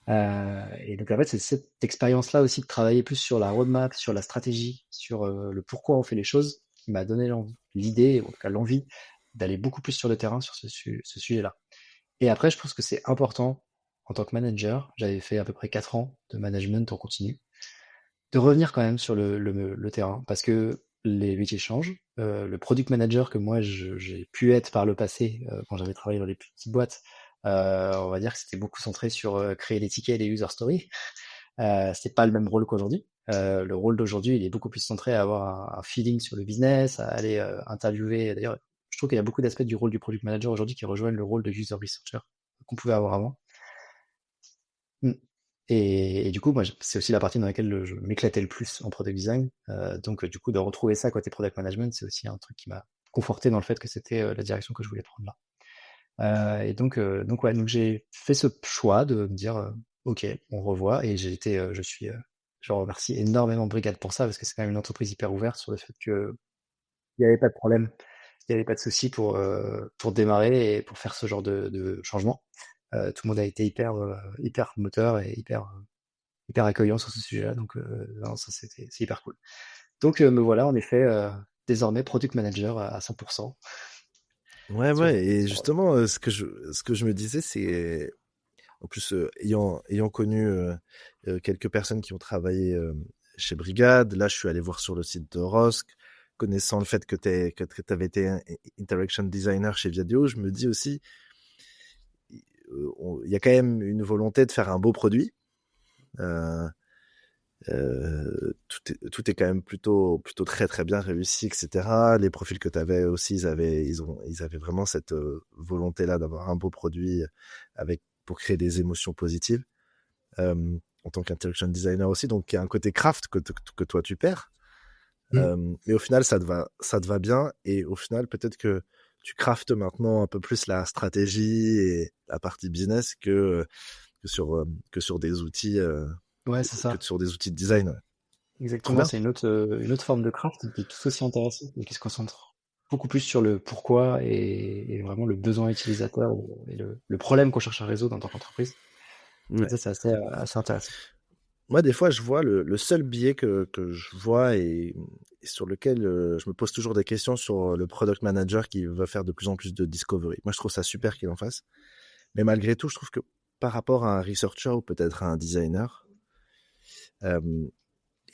Et donc en fait c'est cette expérience-là aussi de travailler plus sur la roadmap, sur la stratégie, sur le pourquoi on fait les choses, qui m'a donné l'idée, en tout cas l'envie, d'aller beaucoup plus sur le terrain sur ce sujet-là. Et après je pense que c'est important en tant que manager, j'avais fait à peu près 4 ans de management en continu, de revenir quand même sur le terrain, parce que les métiers changent. Le product manager que moi j'ai pu être par le passé, quand j'avais travaillé dans les petites boîtes, on va dire que c'était beaucoup centré sur créer les tickets et les user stories. C'est pas le même rôle qu'aujourd'hui. Le rôle d'aujourd'hui, il est beaucoup plus centré à avoir un feeling sur le business, à aller interviewer. D'ailleurs, je trouve qu'il y a beaucoup d'aspects du rôle du product manager aujourd'hui qui rejoignent le rôle de user researcher qu'on pouvait avoir avant. Et du coup, moi, c'est aussi la partie dans laquelle je m'éclatais le plus en product design. Donc, du coup, de retrouver ça côté product management, c'est aussi un truc qui m'a conforté dans le fait que c'était la direction que je voulais prendre là. Et donc j'ai fait ce choix de me dire, ok, on revoit. Et je remercie énormément Brigade pour ça parce que c'est quand même une entreprise hyper ouverte sur le fait que il n'y avait pas de problème, il n'y avait pas de souci pour démarrer et pour faire ce genre de changement. Tout le monde a été hyper moteur et hyper accueillant sur ce sujet-là, donc non, ça c'est hyper cool. Donc me voilà en effet désormais product manager à 100%. Ouais, sur, ouais. Et sur- justement, ce que je me disais, c'est en plus ayant connu quelques personnes qui ont travaillé chez Brigade. Là, je suis allé voir sur le site de Rosk, connaissant le fait que tu avais été un interaction designer chez Viadio. Je me dis aussi, il y a quand même une volonté de faire un beau produit. Euh, tout est quand même plutôt très très bien réussi, etc. Les profils que tu avais aussi, ils avaient vraiment cette volonté-là d'avoir un beau produit pour créer des émotions positives. En tant qu'interaction designer aussi, donc il y a un côté craft que toi tu perds. Mm. Mais au final, ça te va bien. Et au final, peut-être que tu craftes maintenant un peu plus la stratégie et la partie business que sur des outils, Ouais, c'est que ça. sur des outils de design. Ouais. Trop Exactement. bien. C'est une autre forme de craft qui est tout aussi intéressante et qui se concentre beaucoup plus sur le pourquoi et vraiment le besoin utilisateur et le problème qu'on cherche à résoudre en tant qu'entreprise. Et Ouais. ça, c'est assez intéressant. Moi, des fois, je vois le seul biais que je vois et sur lequel je me pose toujours des questions sur le product manager qui veut faire de plus en plus de discovery. Moi, je trouve ça super qu'il en fasse. Mais malgré tout, je trouve que par rapport à un researcher ou peut-être à un designer, euh,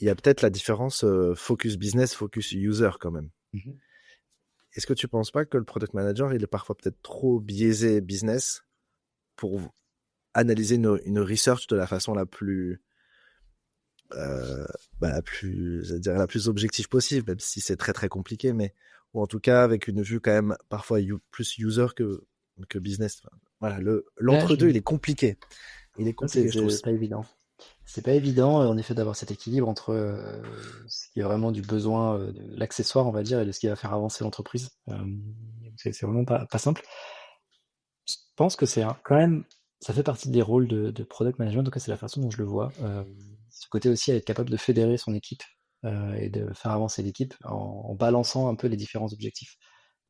il y a peut-être la différence focus business, focus user quand même. Mhm. Est-ce que tu penses pas que le product manager, il est parfois peut-être trop biaisé business pour analyser une research de la façon euh, la plus objective possible, même si c'est très très compliqué, mais ou en tout cas avec une vue quand même parfois plus user que business. Enfin, voilà, Ouais, l'entre-deux, il est compliqué. Il est compliqué, je trouve. c'est pas évident. C'est pas évident, en effet, d'avoir cet équilibre entre ce qui est vraiment du besoin, de l'accessoire, on va dire, et de ce qui va faire avancer l'entreprise. C'est vraiment pas simple. Je pense que quand même, ça fait partie des rôles de product management, en tout cas, c'est la façon dont je le vois. Ce côté aussi à être capable de fédérer son équipe et de faire avancer l'équipe en balançant un peu les différents objectifs.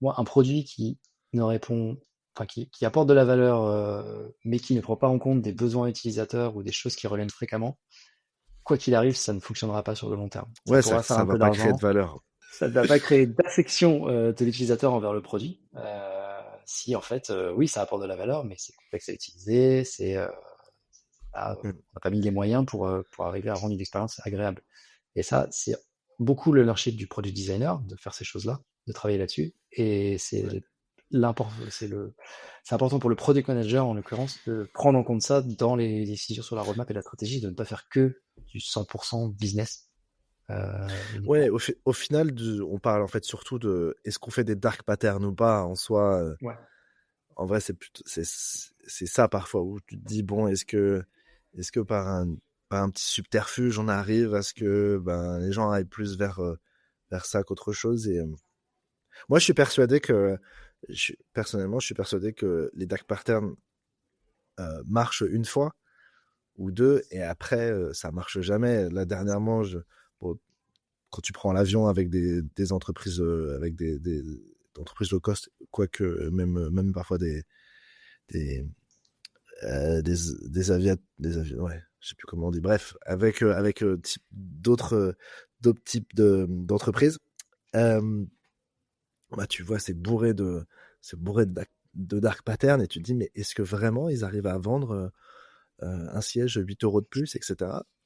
Moi, un produit qui ne répond, enfin, qui apporte de la valeur, mais qui ne prend pas en compte des besoins utilisateurs ou des choses qui reviennent fréquemment, quoi qu'il arrive, ça ne fonctionnera pas sur le long terme. Ça Ouais, pourra faire ça un va peu pas créer de d'argent, valeur. ça ne va pas créer d'affection de l'utilisateur envers le produit. Si en fait, oui, ça apporte de la valeur, mais c'est complexe à utiliser, on Mm. n'a pas mis les moyens pour arriver à rendre une expérience agréable. Et ça, c'est beaucoup le leadership du product designer de faire ces choses-là, de travailler là-dessus. Et Ouais. c'est important pour le product manager, en l'occurrence, de prendre en compte ça dans les décisions sur la roadmap et la stratégie, de ne pas faire que du 100% business Ouais, uniquement. au final, on parle en fait surtout de est-ce qu'on fait des dark patterns ou pas en soi. Ouais. En vrai, c'est ça parfois où tu te dis bon, est-ce que par un petit subterfuge, on arrive à ce que ben les gens aillent plus vers ça qu'autre chose. Et moi, personnellement, je suis persuadé que les dark patterns marchent une fois ou deux et après ça marche jamais. Là dernièrement, bon, quand tu prends l'avion avec des entreprises avec des entreprises low cost, quoique même parfois des des avions, ouais, je sais plus comment on dit. Bref, avec d'autres types d'entreprises, euh, bah tu vois, c'est bourré de dark pattern et tu te dis mais est-ce que vraiment ils arrivent à vendre un siège 8 euros de plus, etc.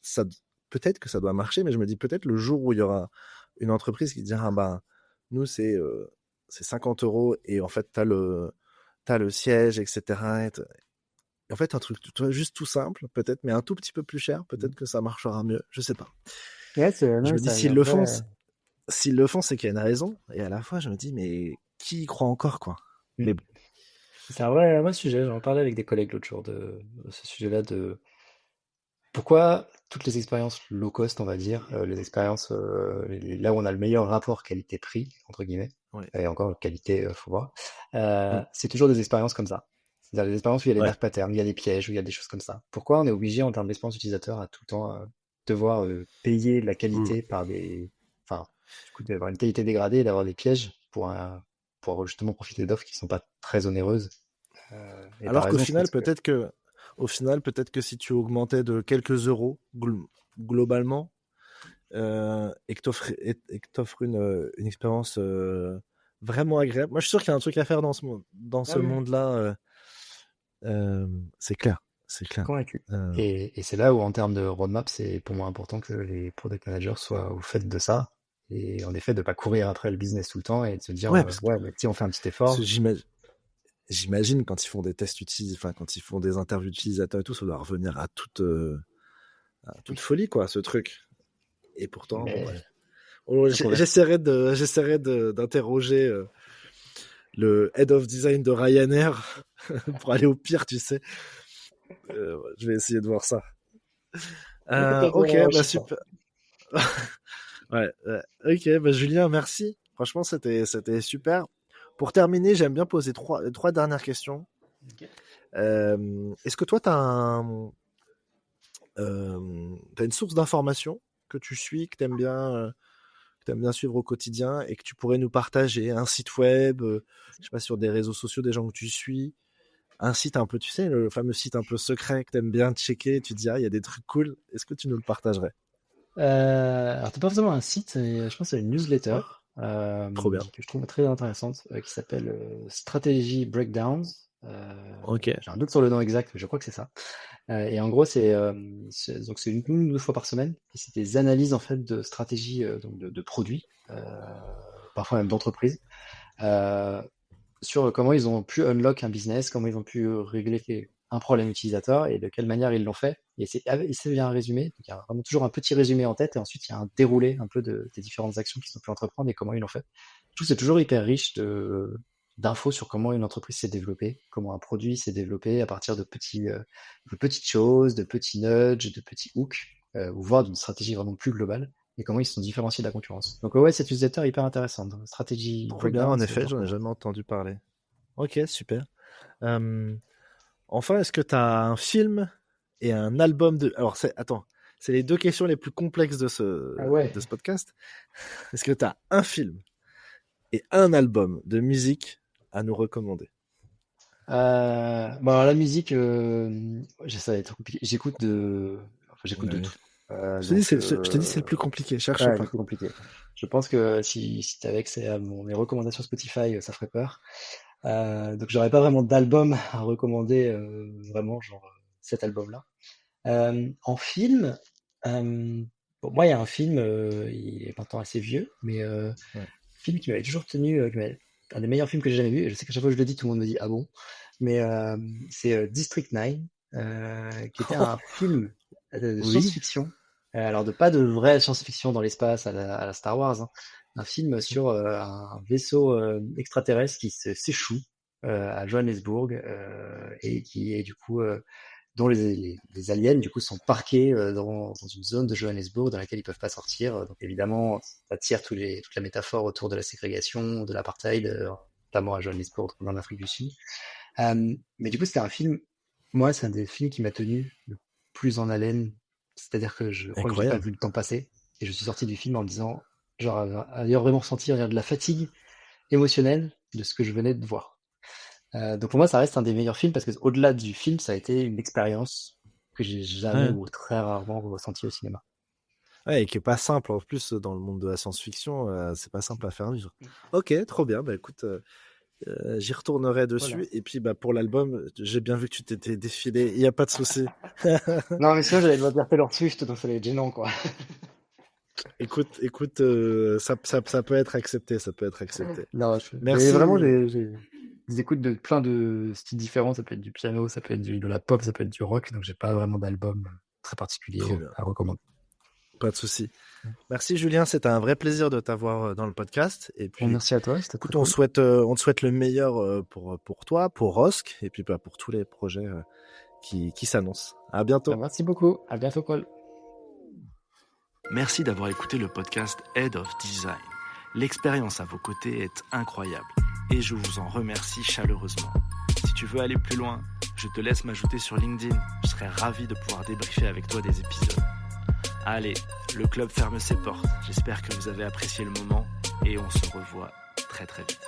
Ça, peut-être que ça doit marcher, mais je me dis peut-être le jour où il y aura une entreprise qui dira, ah ben, nous, c'est 50 euros et en fait, t'as le siège, etc. Et en fait, un truc juste tout simple, peut-être, mais un tout petit peu plus cher, peut-être que ça marchera mieux. Je sais pas. Ouais, Je non, me dis, ça, il y a un vrai. s'ils le font, c'est qu'il y a une raison. Et à la fois, je me dis, mais qui y croit encore, quoi? Mm. Mais bon. C'est un vrai sujet. J'en parlais avec des collègues l'autre jour de ce sujet-là, de pourquoi toutes les expériences low cost, on va dire, les expériences là où on a le meilleur rapport qualité-prix, entre guillemets, Ouais. et encore qualité, faut voir, Mm. c'est toujours des expériences comme ça. C'est-à-dire des expériences où il y a des Ouais. dark patterns, où il y a des pièges, où il y a des choses comme ça. Pourquoi on est obligé, en termes d'expérience utilisateur, à tout le temps devoir payer la Mm. qualité par des. Enfin, du coup, d'avoir une qualité dégradée et d'avoir des pièges pour justement profiter d'offres qui sont pas très onéreuses. Et t'as Alors qu'au raison, je final, pense que. peut-être que si tu augmentais de quelques euros globalement et que t'offres une expérience vraiment agréable. Moi, je suis sûr qu'il y a un truc à faire dans ce Ah oui. monde-là. C'est clair, c'est clair. Convaincu. Euh, Et c'est là où, en termes de roadmap, c'est pour moi important que les product managers soient au fait de ça. Et en effet, de pas courir après le business tout le temps et de se dire, ouais, parce que, ouais, mais si on fait un petit parce que effort. j'imagine quand ils font des tests enfin quand ils font des interviews d'utilisateurs et tout, ça doit revenir à toute Oui. folie, quoi, ce truc. Et pourtant, bon, Mais bref. Oh, c'est convaincu. j'essaierai d'interroger le head of design de Ryanair pour aller au pire, tu sais. Je vais essayer de voir ça. Ok, bah super. Ouais, ouais. Ok, bah Julien, merci. Franchement, c'était super. Pour terminer, j'aime bien poser trois dernières questions. Ok. Est-ce que toi, t'as une source d'information que tu suis, que t'aimes bien suivre au quotidien et que tu pourrais nous partager? Un site web, je sais pas, sur des réseaux sociaux, des gens que tu suis, un site un peu, tu sais, le fameux site un peu secret que t'aimes bien checker, tu te dis, ah, il y a des trucs cool. Est-ce que tu nous le partagerais? Alors, t'as pas forcément un site, je pense à une newsletter Ouais, trop bien. que je trouve très intéressante, qui s'appelle Strategy Breakdowns. Ok. J'ai un doute sur le nom exact, mais je crois que c'est ça. Et en gros, donc c'est une ou deux fois par semaine. Et c'est des analyses en fait de stratégies donc de produits, parfois même d'entreprises, euh, sur comment ils ont pu unlock un business, comment ils ont pu régler un problème utilisateur et de quelle manière ils l'ont fait. Et c'est bien un résumé. Donc il y a vraiment toujours un petit résumé en tête et ensuite il y a un déroulé un peu des différentes actions qu'ils ont pu entreprendre et comment ils l'ont fait. Je trouve que c'est toujours hyper riche d'infos sur comment une entreprise s'est développée, comment un produit s'est développé à partir de petites choses, de petits nudges, de petits hooks, ou voire d'une stratégie vraiment plus globale, et comment ils se sont différenciés de la concurrence. Donc ouais, cette newsletter est hyper intéressante. Stratégie Trop bien, en Breakdowns, je effet, j'en ai recommande. jamais entendu parler. Ok, super. Euh, Enfin, est-ce que tu as un film et un album de... Alors, c'est les deux questions les plus complexes Ah ouais. de ce podcast. Est-ce que tu as un film et un album de musique à nous recommander? Bon, alors la musique, ça va être compliqué. J'écoute de Ouais. tout. Je te dis, c'est le plus compliqué, cherche Ouais, c'est pas. plus compliqué. Je pense que si tu avais accès à mes recommandations Spotify, ça ferait peur. Donc j'aurais pas vraiment d'album à recommander, vraiment, genre cet album-là. En film, bon, moi, il y a un film, il est maintenant assez vieux, mais Ouais. film qui m'avait toujours tenu, un des meilleurs films que j'ai jamais vu. Et je sais qu'à chaque fois que je le dis, tout le monde me dit ah bon, mais c'est District 9, qui était un film de Oui. science-fiction. Alors pas de vraie science-fiction dans l'espace à la Star Wars, hein. Un film sur un vaisseau extraterrestre qui s'échoue à Johannesburg et qui est du coup dont les aliens du coup sont parqués dans une zone de Johannesburg dans laquelle ils peuvent pas sortir. Donc évidemment, ça tire toute la métaphore autour de la ségrégation, de l'apartheid, notamment à Johannesburg, en Afrique du Sud. Mais du coup, c'était un film. Moi, c'est un des films qui m'a tenu le plus en haleine. C'est-à-dire que je crois que j'ai pas Incroyable. vu le temps passer et je suis sorti du film en me disant, genre, ayant vraiment ressenti de la fatigue émotionnelle de ce que je venais de voir. Donc pour moi, ça reste un des meilleurs films parce que au-delà du film, ça a été une expérience que j'ai jamais Ouais. ou très rarement ressentie au cinéma. Ouais, et qui est pas simple. En plus, dans le monde de la science-fiction, c'est pas simple à faire vivre. Ok, trop bien. Bah écoute, j'y retournerai Voilà. dessus. Et puis, bah, pour l'album, j'ai bien vu que tu t'étais défilé. Il n'y a pas de souci. Non, mais sinon, j'allais devoir dire Taylor Swift, donc ça allait être gênant, quoi. Écoute, ça peut être accepté, ça peut être accepté. Non, mais vraiment, Merci. j'ai des écoutes de plein de styles différents. Ça peut être du piano, ça peut être de la pop, ça peut être du rock. Donc, j'ai pas vraiment d'album très particulier Trop bien, à recommander. pas de souci. Merci Julien, c'était un vrai plaisir de t'avoir dans le podcast. Et Bon, puis, merci à toi, c'était très écoute, cool. on te souhaite le meilleur pour toi, pour Rosk, et puis bah, pour tous les projets qui s'annoncent. À Ben, bientôt. merci beaucoup. À bientôt, Paul. Merci d'avoir écouté le podcast Head of Design. L'expérience à vos côtés est incroyable et je vous en remercie chaleureusement. Si tu veux aller plus loin, je te laisse m'ajouter sur LinkedIn. Je serai ravi de pouvoir débriefer avec toi des épisodes. Allez, le club ferme ses portes. J'espère que vous avez apprécié le moment et on se revoit très très vite.